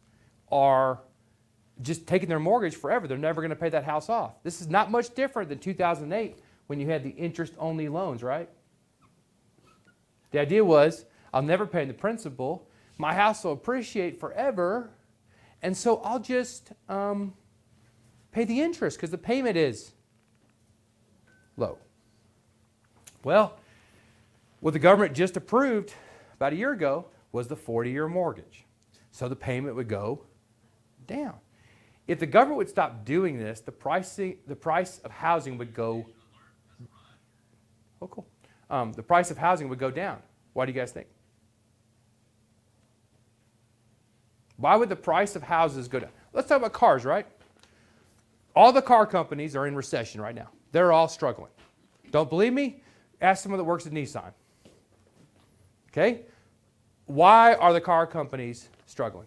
are just taking their mortgage forever. They're never going to pay that house off. This is not much different than 2008 when you had the interest-only loans, right? The idea was, I'll never pay the principal, my house will appreciate forever, and so I'll just pay the interest because the payment is low. Well, what the government just approved about a year ago was the 40-year mortgage. So the payment would go down. If the government would stop doing this, the price of housing would go. Oh, cool. The price of housing would go down. Why do you guys think? Why would the price of houses go down? Let's talk about cars, right? All the car companies are in recession right now. They're all struggling. Don't believe me? Ask someone that works at Nissan. Okay? Why are the car companies struggling?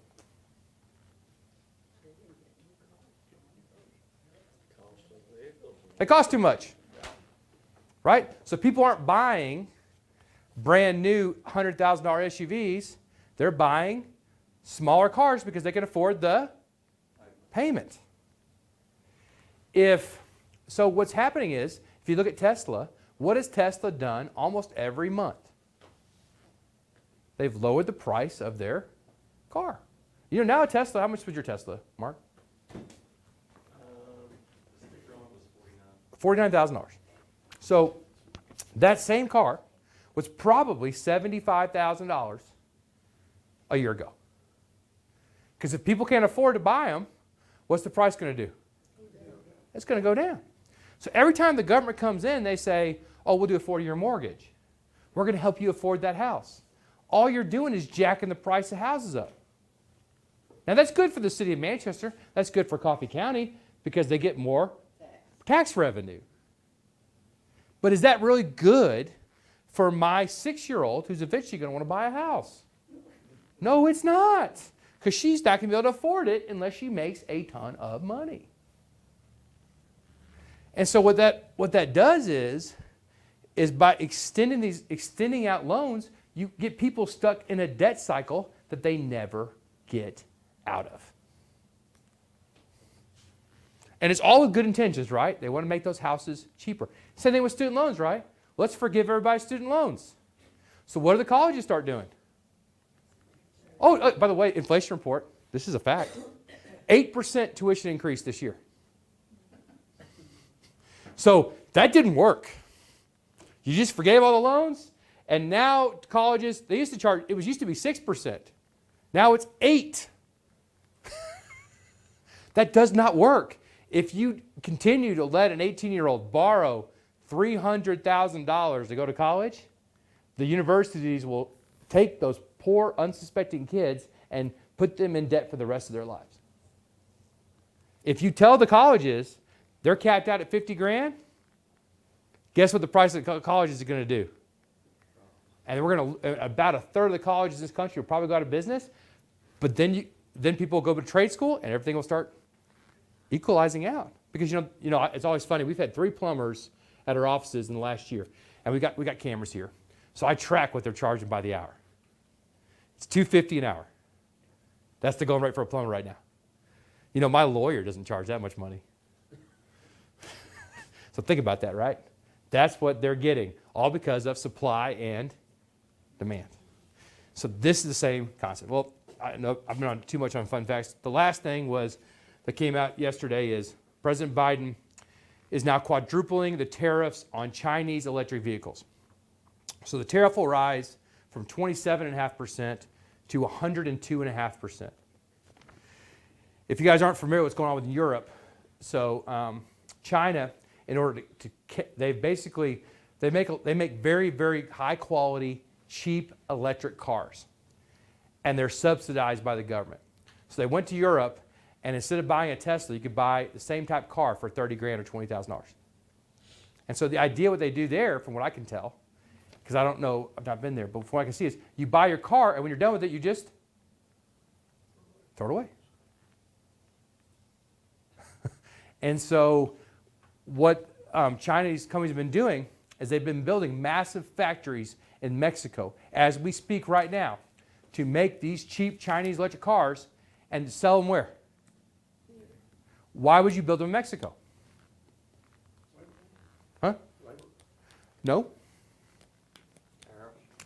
They cost too much. Right? So people aren't buying brand new $100,000 SUVs. They're buying smaller cars because they can afford the payment. So what's happening is, if you look at Tesla, what has Tesla done almost every month? They've lowered the price of their car. You know, now a Tesla, how much was your Tesla, Mark? $49,000. So that same car was probably $75,000 a year ago. Because if people can't afford to buy them, what's the price going to do? It's going to go down. So every time the government comes in, they say, oh, we'll do a 40-year mortgage. We're going to help you afford that house. All you're doing is jacking the price of houses up. Now, that's good for the city of Manchester. That's good for Coffee County because they get more tax revenue. But is that really good for my 6-year-old who's eventually going to want to buy a house? No, it's not. Because she's not going to be able to afford it unless she makes a ton of money. And so what that does is by extending out loans, you get people stuck in a debt cycle that they never get out of. And it's all with good intentions, right? They want to make those houses cheaper. Same thing with student loans, right? Let's forgive everybody's student loans. So what do the colleges start doing? Oh, by the way, inflation report, this is a fact. 8% tuition increase this year. So that didn't work. You just forgave all the loans, and now colleges, they used to charge, it used to be 6%. Now it's 8%. That does not work. If you continue to let an 18-year-old borrow $300,000 to go to college, the universities will take those poor, unsuspecting kids and put them in debt for the rest of their lives. If you tell the colleges they're capped out at 50 grand, guess what the price of colleges is going to do? And we're going to, about a third of the colleges in this country will probably go out of business, but then people will go to trade school and everything will start equalizing out. Because you know, it's always funny. We've had 3 plumbers at our offices in the last year, and we got cameras here. So I track what they're charging by the hour. It's $2.50 an hour. That's the going rate for a plumber right now. You know, my lawyer doesn't charge that much money. So think about that, right? That's what they're getting, all because of supply and demand. So this is the same concept. Well, I know I've been on too much on fun facts. The last thing that came out yesterday is President Biden is now quadrupling the tariffs on Chinese electric vehicles. So the tariff will rise from 27.5% to 102.5%. If you guys aren't familiar with what's going on with Europe, so China, in order they make very, very high quality, cheap electric cars, and they're subsidized by the government. So they went to Europe, and instead of buying a Tesla, you could buy the same type car for 30 grand or $20,000. And so the idea what they do there, from what I can tell, because I don't know, I've not been there, but from what I can see is you buy your car, and when you're done with it, you just throw it away. And so what Chinese companies have been doing is they've been building massive factories in Mexico as we speak right now to make these cheap Chinese electric cars and sell them where? Why would you build them in Mexico? Huh? No.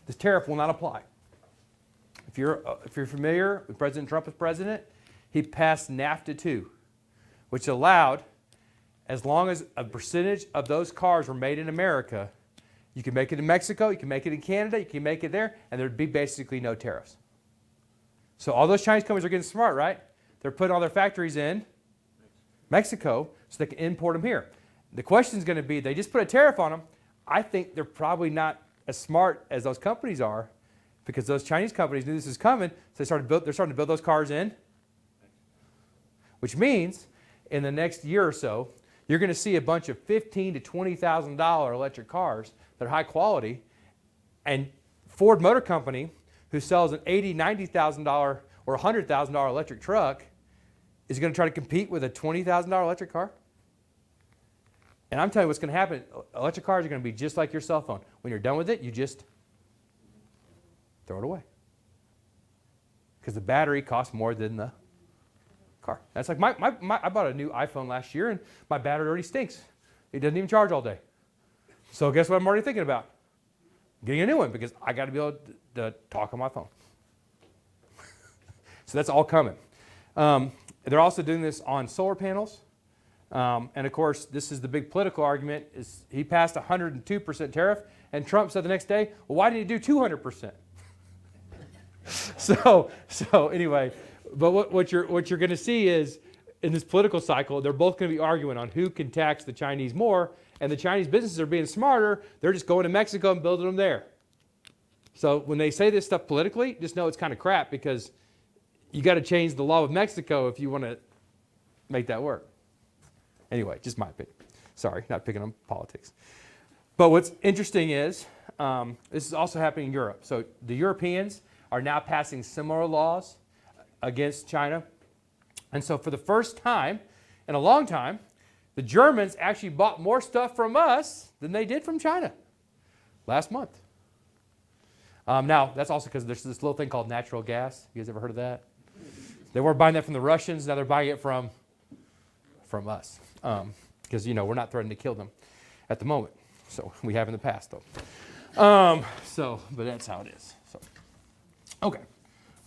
The tariff will not apply. if you're familiar with President Trump as president, he passed NAFTA 2, which allowed, as long as a percentage of those cars were made in America, you can make it in Mexico, you can make it in Canada, you can make it there, and there'd be basically no tariffs. So all those Chinese companies are getting smart, right? They're putting all their factories in Mexico so they can import them here. The question is going to be, they just put a tariff on them. I think they're probably not as smart as those companies are, because those Chinese companies knew this was coming, so they're starting to build those cars in, which means in the next year or so, you're going to see a bunch of $15,000 to $20,000 electric cars that are high quality, and Ford Motor Company, who sells an $80,000, $90,000 or $100,000 electric truck, is going to try to compete with a $20,000 electric car. And I'm telling you what's going to happen. Electric cars are going to be just like your cell phone. When you're done with it, you just throw it away, because the battery costs more than the car. That's like I bought a new iPhone last year, and my battery already stinks. It doesn't even charge all day. So guess what I'm already thinking about? Getting a new one, because I got to be able to talk on my phone. So that's all coming. They're also doing this on solar panels. And of course, this is the big political argument, is he passed a 102% tariff, and Trump said the next day, well, why didn't he do 200%? So anyway, but what you're going to see is, in this political cycle, they're both going to be arguing on who can tax the Chinese more, and the Chinese businesses are being smarter. They're just going to Mexico and building them there. So when they say this stuff politically, just know it's kind of crap, because you got to change the law of Mexico if you want to make that work. Anyway, just my opinion. Sorry, not picking on politics. But what's interesting is, this is also happening in Europe. So the Europeans are now passing similar laws against China. And so for the first time in a long time, the Germans actually bought more stuff from us than they did from China last month. Now, that's also because there's this little thing called natural gas. You guys ever heard of that? They weren't buying that from the Russians. Now they're buying it from us. Because, we're not threatening to kill them at the moment. So we have in the past, though. But that's how it is. So, okay.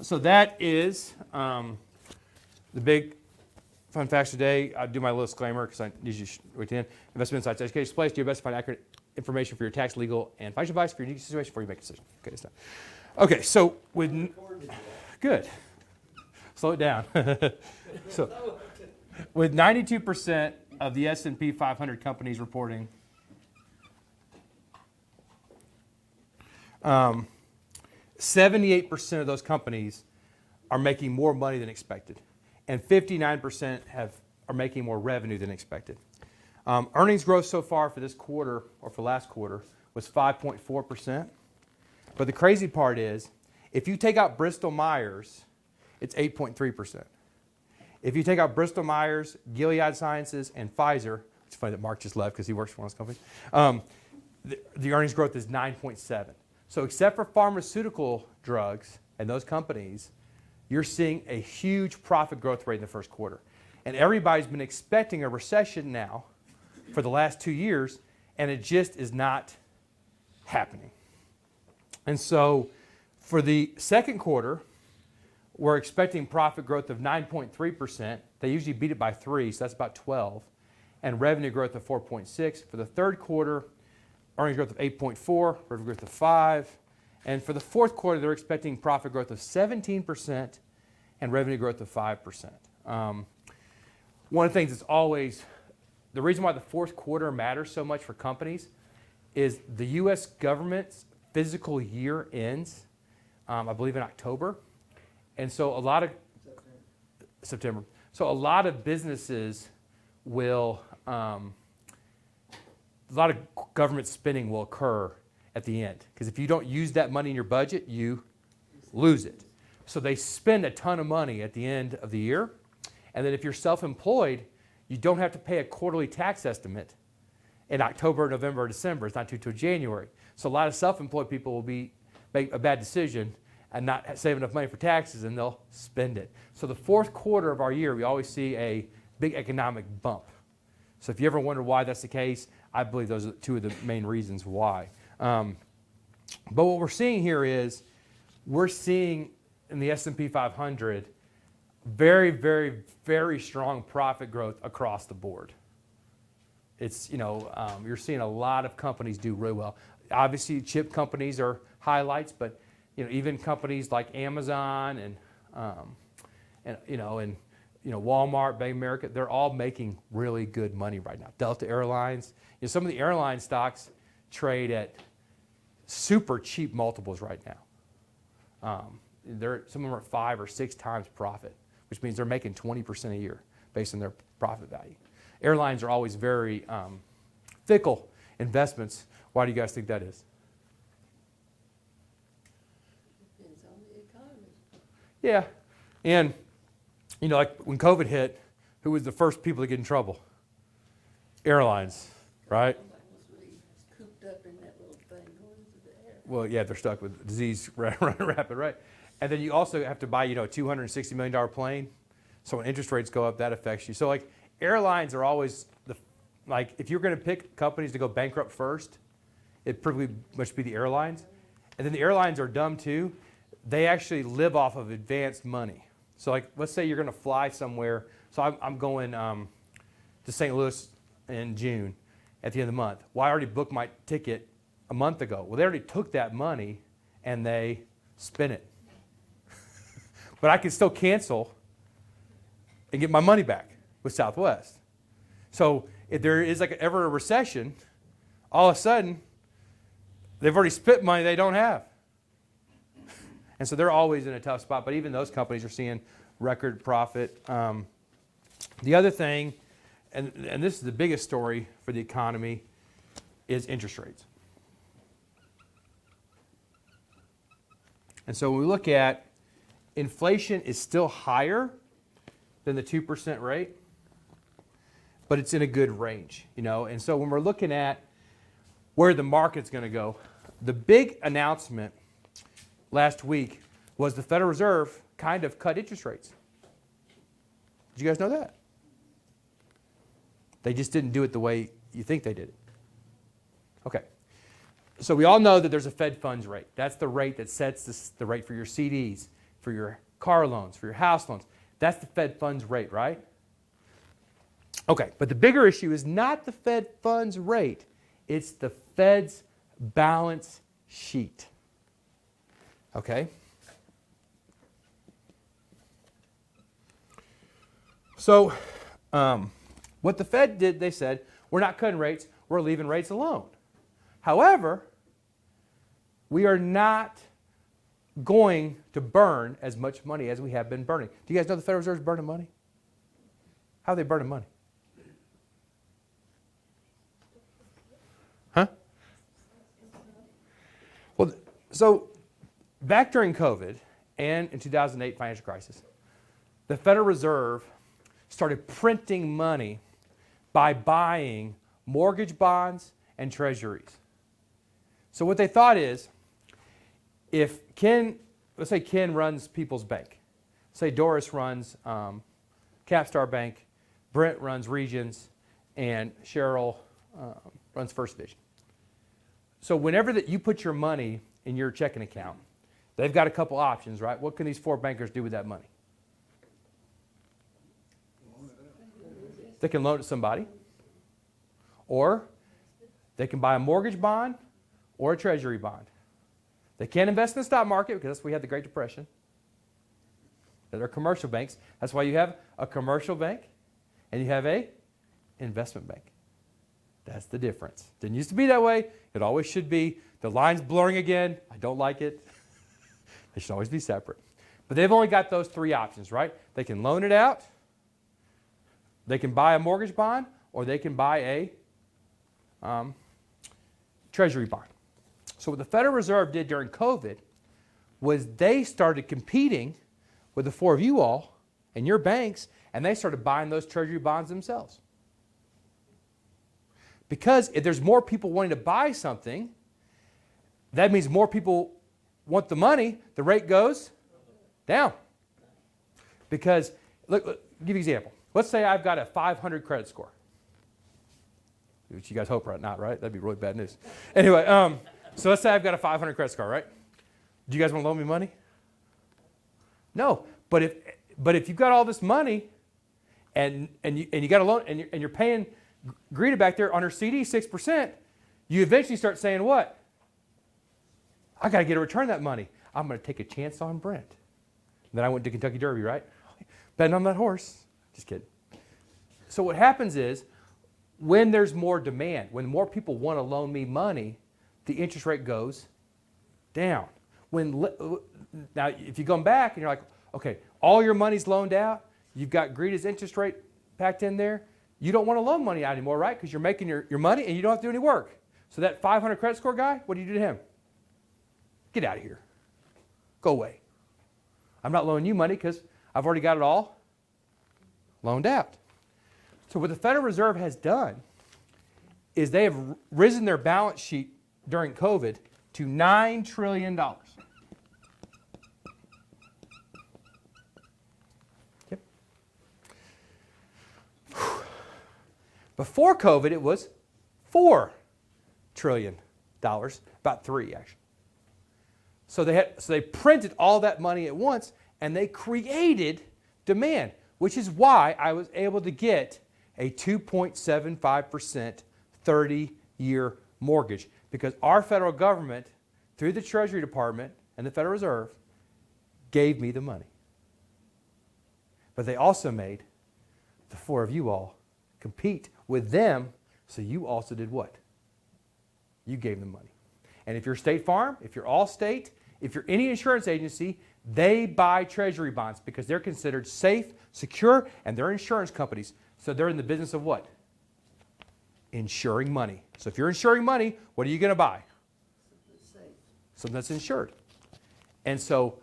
So that is the big fun facts today. I'll do my little disclaimer because I usually wait to the end. Investment Insights Education place. Do your best to find accurate information for your tax, legal, and financial advice for your unique situation before you make a decision. Okay, it's done. Okay, so good. Slow it down. So with 92% of the S&P 500 companies reporting, 78% of those companies are making more money than expected, and 59% are making more revenue than expected. Earnings growth so far for this quarter, or for last quarter, was 5.4%. But the crazy part is, if you take out Bristol Myers, it's 8.3%. If you take out Bristol Myers, Gilead Sciences, and Pfizer, it's funny that Mark just left because he works for one of those companies, the earnings growth is 9.7%. So except for pharmaceutical drugs and those companies, you're seeing a huge profit growth rate in the first quarter. And everybody's been expecting a recession now for the last 2 years, and it just is not happening. And so for the second quarter, we're expecting profit growth of 9.3%. They usually beat it by 3, so that's about 12. And revenue growth of 4.6. For the third quarter, earnings growth of 8.4, revenue growth of 5. And for the fourth quarter, they're expecting profit growth of 17% and revenue growth of 5%. One of the things that's always, the reason why the fourth quarter matters so much for companies is the U.S. government's fiscal year ends, I believe in October. And so a lot of, September. So a lot of businesses will, a lot of government spending will occur at the end. Because if you don't use that money in your budget, you lose it. So they spend a ton of money at the end of the year. And then if you're self-employed, you don't have to pay a quarterly tax estimate in October, November, or December. It's not due till January. So a lot of self-employed people will make a bad decision and not save enough money for taxes, and they'll spend it. So the fourth quarter of our year, we always see a big economic bump. So if you ever wonder why that's the case, I believe those are two of the main reasons why. But what we're seeing here is we're seeing in the S&P 500, very, very, very strong profit growth across the board. It's, you're seeing a lot of companies do really well. Obviously, chip companies are highlights, but, even companies like Amazon and Walmart, Bank of America, they're all making really good money right now. Delta Airlines, some of the airline stocks trade at super cheap multiples right now. Some of them are 5 or 6 times profit, which means they're making 20% a year based on their profit value. Airlines are always very fickle investments. Why do you guys think that is? Depends on the economy. Yeah, and like when COVID hit, who was the first people to get in trouble? Airlines, right? Somebody was really cooped up in that little thing going into the air. Well, yeah, they're stuck with disease running rapid, right? And then you also have to buy, a $260 million plane. So when interest rates go up, that affects you. So like airlines are always if you're going to pick companies to go bankrupt first, it pretty much be the airlines. And then the airlines are dumb too. They actually live off of advanced money. So like, let's say you're going to fly somewhere. So I'm going to St. Louis in June at the end of the month. Well, I already booked my ticket a month ago. Well, they already took that money and they spent it. But I can still cancel and get my money back with Southwest. So if there is ever a recession, all of a sudden, they've already spent money they don't have. And so they're always in a tough spot. But even those companies are seeing record profit. The other thing, and this is the biggest story for the economy, is interest rates. And so when we look at inflation is still higher than the 2% rate, but it's in a good range, And so when we're looking at where the market's going to go, the big announcement last week was the Federal Reserve kind of cut interest rates. Did you guys know that? They just didn't do it the way you think they did it. Okay. So we all know that there's a Fed funds rate. That's the rate that sets the rate for your CDs, for your car loans, for your house loans. That's the Fed funds rate, right? Okay, but the bigger issue is not the Fed funds rate. It's the Fed's balance sheet. Okay? So what the Fed did, they said, we're not cutting rates, we're leaving rates alone. However, we are not going to burn as much money as we have been burning. Do you guys know the Federal Reserve is burning money? How are they burning money? Huh? Well, so back during COVID and in 2008 financial crisis, the Federal Reserve started printing money by buying mortgage bonds and treasuries. So what they thought is, if let's say Ken runs People's Bank, say Doris runs Capstar Bank, Brent runs Regions, and Cheryl runs First Vision. So whenever that you put your money in your checking account, they've got a couple options, right? What can these 4 bankers do with that money? They can loan it to somebody, or they can buy a mortgage bond or a treasury bond. They can't invest in the stock market because that's why we had the Great Depression. They're commercial banks. That's why you have a commercial bank and you have a investment bank. That's the difference. Didn't used to be that way. It always should be. The line's blurring again. I don't like it. They should always be separate. But they've only got those 3 options, right? They can loan it out, they can buy a mortgage bond, or they can buy a treasury bond. So what the Federal Reserve did during COVID was they started competing with the 4 of you all and your banks, and they started buying those treasury bonds themselves. Because if there's more people wanting to buy something, that means more people want the money, the rate goes down. Because, look, give you an example. Let's say I've got a 500 credit score. Which you guys hope not, right? That'd be really bad news. Anyway, so let's say I've got a 500 credit score, right? Do you guys want to loan me money? No, but if you've got all this money, and you got a loan, and you're paying Greta back there on her CD 6%, you eventually start saying what? I got to get a return on that money. I'm going to take a chance on Brent. And then I went to Kentucky Derby, right? Betting on that horse. Just kidding. So what happens is, when there's more demand, when more people want to loan me money, the interest rate goes down. Now, if you come back and you're like, okay, all your money's loaned out, you've got Greta's interest rate packed in there, you don't want to loan money out anymore, right? Because you're making your money and you don't have to do any work. So that 500 credit score guy, what do you do to him? Get out of here. Go away. I'm not loaning you money because I've already got it all loaned out. So what the Federal Reserve has done is they have risen their balance sheet during COVID to $9 trillion. Yep. Before COVID, it was $4 trillion, about 3 actually. So they printed all that money at once, and they created demand, which is why I was able to get a 2.75% 30-year mortgage, because our federal government, through the Treasury Department and the Federal Reserve, gave me the money. But they also made the four of you all compete with them, so you also did what? You gave them money. And if you're State Farm, if you're Allstate, if you're any insurance agency, they buy Treasury bonds because they're considered safe, secure, and they're insurance companies. So they're in the business of what? Insuring money. So if you're insuring money, what are you going to buy? Something that's insured. And so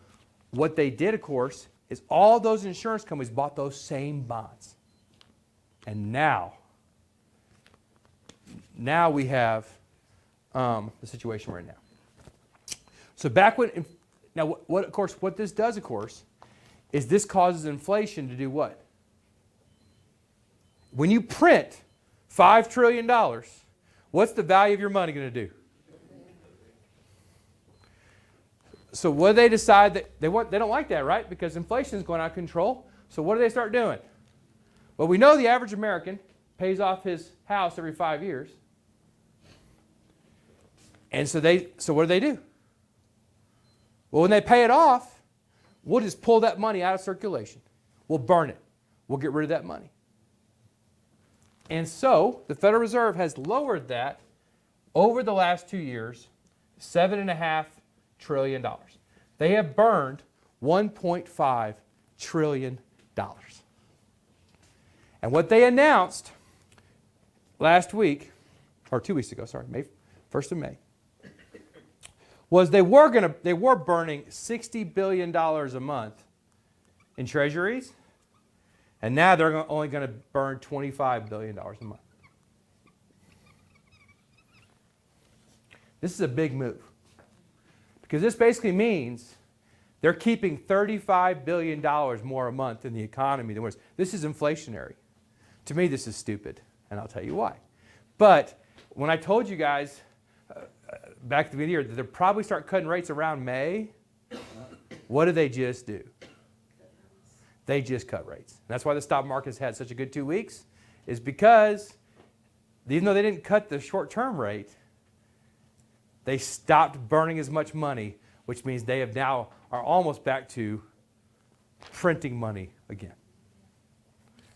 what they did, of course, is all those insurance companies bought those same bonds. And now we have the situation we're in now. So back when, now what of course, what this does, of course, is this causes inflation to do what? When you print $5 trillion, what's the value of your money going to do? So what do they decide that they want? They don't like that, right? Because inflation is going out of control. So what do they start doing? Well, we know the average American pays off his house every 5 years. And so what do? Well, when they pay it off, we'll just pull that money out of circulation. We'll burn it. We'll get rid of that money. And so the Federal Reserve has lowered that over the last 2 years, $7.5 trillion. They have burned $1.5 trillion. And what they announced last week, or 2 weeks ago, sorry, 1st of May, was they were burning $60 billion a month in treasuries, and now they're only going to burn $25 billion a month. This is a big move, because this basically means they're keeping $35 billion more a month in the economy than what it is. This is inflationary. To me, this is stupid, and I'll tell you why. But when I told you guys back at the beginning of the year that they'll probably start cutting rates around May, what did they just do? They just cut rates. And that's why the stock market has had such a good 2 weeks, is because even though they didn't cut the short-term rate, they stopped burning as much money, which means they have now are almost back to printing money again.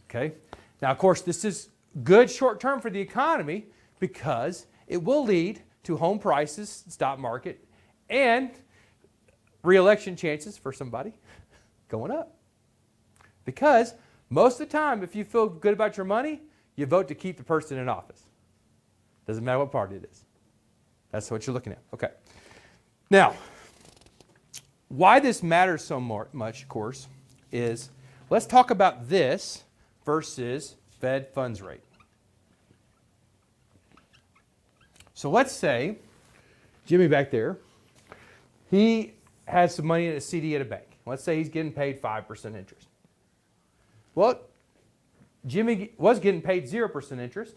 Okay? Now, of course, this is good short-term for the economy because it will lead to home prices, stock market, and re-election chances for somebody going up. Because most of the time, if you feel good about your money, you vote to keep the person in office. Doesn't matter what party it is. That's what you're looking at. Okay. Now, why this matters so much, of course, is let's talk about this versus Fed funds rate. So let's say Jimmy back there, he has some money in a CD at a bank. Let's say he's getting paid 5% interest. Well, Jimmy was getting paid 0% interest.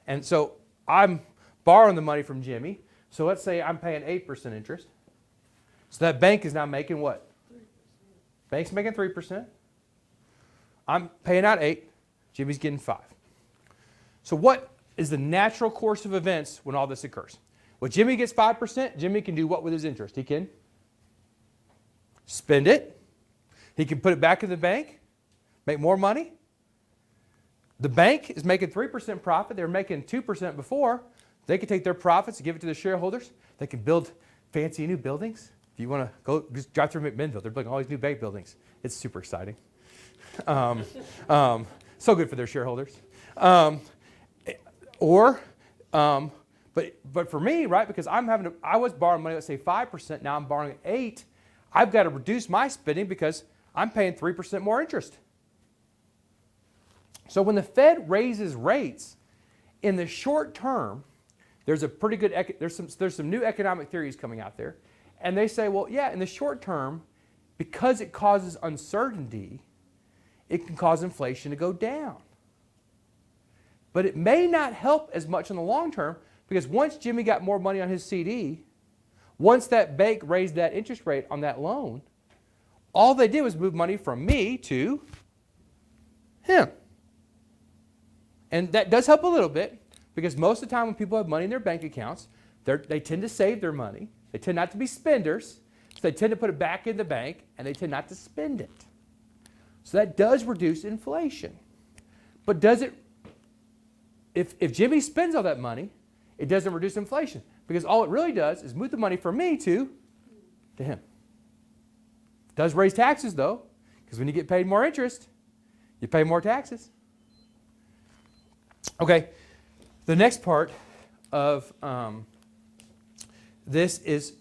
And so I'm borrowing the money from Jimmy. So let's say I'm paying 8% interest. So that bank is now making what? Bank's making 3%. I'm paying out 8. Jimmy's getting 5. So what is the natural course of events when all this occurs? Well, Jimmy gets 5%. Jimmy can do what with his interest? He can spend it. He can put it back in the bank, make more money. The bank is making 3% profit. They were making 2% before. They can take their profits and give it to the shareholders. They can build fancy new buildings. If you want to go, just drive through McMinnville. They're building all these new bank buildings. It's super exciting. So good for their shareholders. But for me, right, because I was borrowing money, let's say 5%, now I'm borrowing 8, I've got to reduce my spending because I'm paying 3% more interest. So when the Fed raises rates, in the short term, there's a pretty good, there's some new economic theories coming out there, and they say, well, yeah, in the short term, because it causes uncertainty, it can cause inflation to go down. But it may not help as much in the long term because once Jimmy got more money on his CD, once that bank raised that interest rate on that loan, all they did was move money from me to him. And that does help a little bit because most of the time when people have money in their bank accounts, they tend to save their money. They tend not to be spenders. So they tend to put it back in the bank and they tend not to spend it. So that does reduce inflation. But does it, if Jimmy spends all that money, it doesn't reduce inflation because all it really does is move the money from me to him. It does raise taxes though, because when you get paid more interest, you pay more taxes. Okay, the next part of this is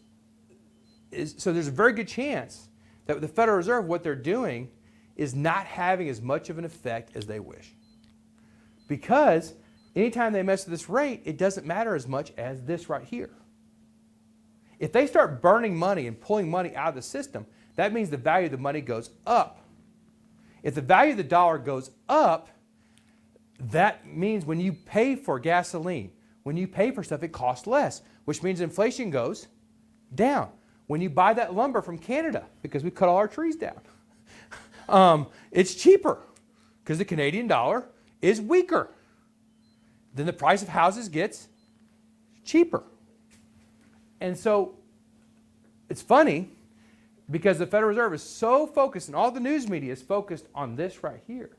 so there's a very good chance that with the Federal Reserve, what they're doing is not having as much of an effect as they wish. Because anytime they mess with this rate, it doesn't matter as much as this right here. If they start burning money and pulling money out of the system, that means the value of the money goes up. If the value of the dollar goes up, that means when you pay for gasoline, when you pay for stuff, it costs less, which means inflation goes down. When you buy that lumber from Canada, because we cut all our trees down, it's cheaper because the Canadian dollar is weaker. Then the price of houses gets cheaper. And so it's funny because the Federal Reserve is so focused, and all the news media is focused on this right here.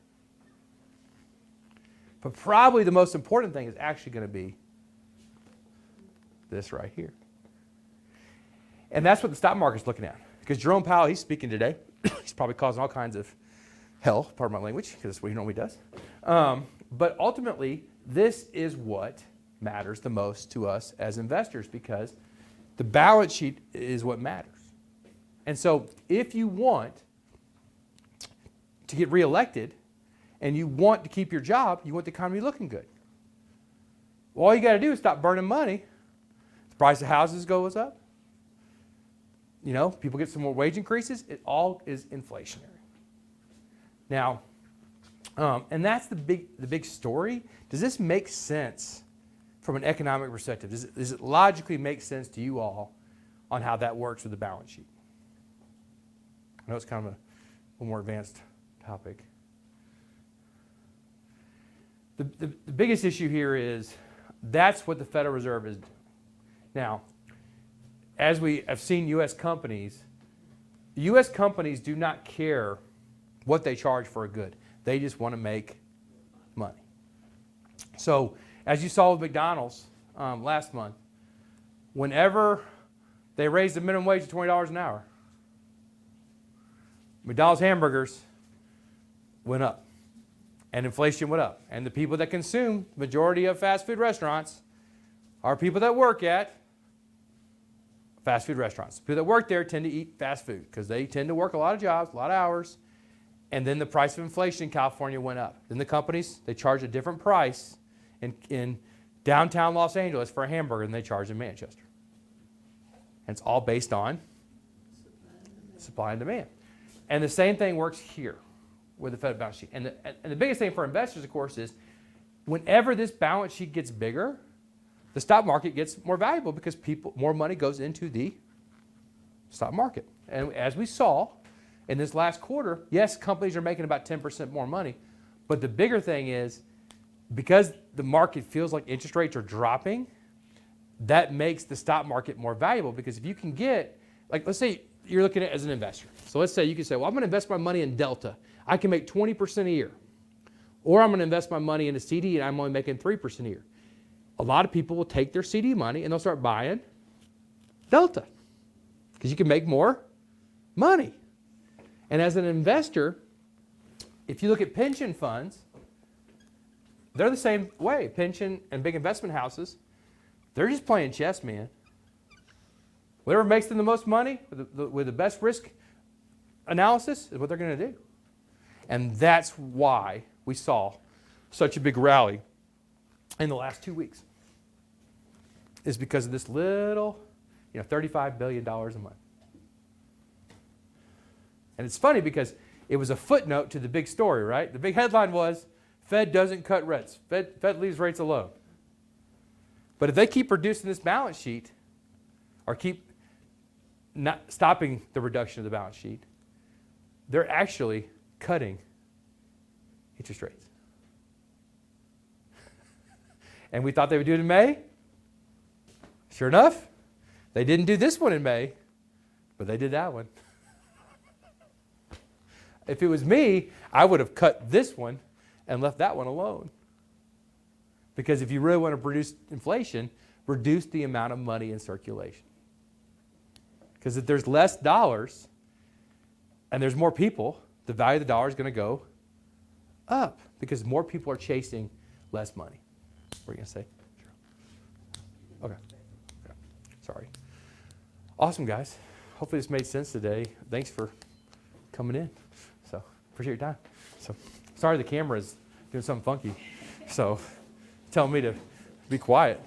But probably the most important thing is actually going to be this right here. And that's what the stock market's looking at. Because Jerome Powell, he's speaking today. He's probably causing all kinds of hell, pardon my language, because that's what he normally does. But ultimately, this is what matters the most to us as investors because the balance sheet is what matters. And so if you want to get reelected and you want to keep your job, you want the economy looking good. Well, all you got to do is stop burning money. The price of houses goes up. You know, people get some more wage increases. It all is inflationary. Now, and that's the big story. Does this make sense from an economic perspective? Does it logically make sense to you all on how that works with the balance sheet? I know it's kind of a little more advanced topic. The biggest issue here is that's what the Federal Reserve is doing. Now, as we have seen U.S. companies do not care what they charge for a good. They just want to make money. So, as you saw with McDonald's last month, whenever they raised the minimum wage to $20 an hour, McDonald's hamburgers went up. And inflation went up. And the people that consume the majority of fast food restaurants are people that work at fast food restaurants. People that work there tend to eat fast food because they tend to work a lot of jobs, a lot of hours. And then the price of inflation in California went up. Then the companies, they charge a different price in downtown Los Angeles for a hamburger than they charge in Manchester. And it's all based on supply and demand. And the same thing works here with the Fed balance sheet. And the biggest thing for investors, of course, is whenever this balance sheet gets bigger, the stock market gets more valuable because more money goes into the stock market. And as we saw, in this last quarter, yes, companies are making about 10% more money. But the bigger thing is, because the market feels like interest rates are dropping, that makes the stock market more valuable. Because if you can get, like, let's say you're looking at it as an investor. So let's say you can say, well, I'm going to invest my money in Delta. I can make 20% a year. Or I'm going to invest my money in a CD and I'm only making 3% a year. A lot of people will take their CD money and they'll start buying Delta. Because you can make more money. And as an investor, if you look at pension funds, they're the same way. Pension and big investment houses, they're just playing chess, man. Whatever makes them the most money with the best risk analysis is what they're going to do. And that's why we saw such a big rally in the last 2 weeks. Is because of this little, $35 billion a month. And it's funny because it was a footnote to the big story, right? The big headline was, Fed doesn't cut rates. Fed leaves rates alone. But if they keep reducing this balance sheet, or keep not stopping the reduction of the balance sheet, they're actually cutting interest rates. And we thought they would do it in May. Sure enough, they didn't do this one in May, but they did that one. If it was me, I would have cut this one and left that one alone. Because if you really want to reduce inflation, reduce the amount of money in circulation. Because if there's less dollars and there's more people, the value of the dollar is going to go up because more people are chasing less money. What are you going to say? Sure. Okay. Sorry. Awesome, guys. Hopefully this made sense today. Thanks for coming in. So appreciate your time. So sorry the camera is doing something funky. So telling me to be quiet.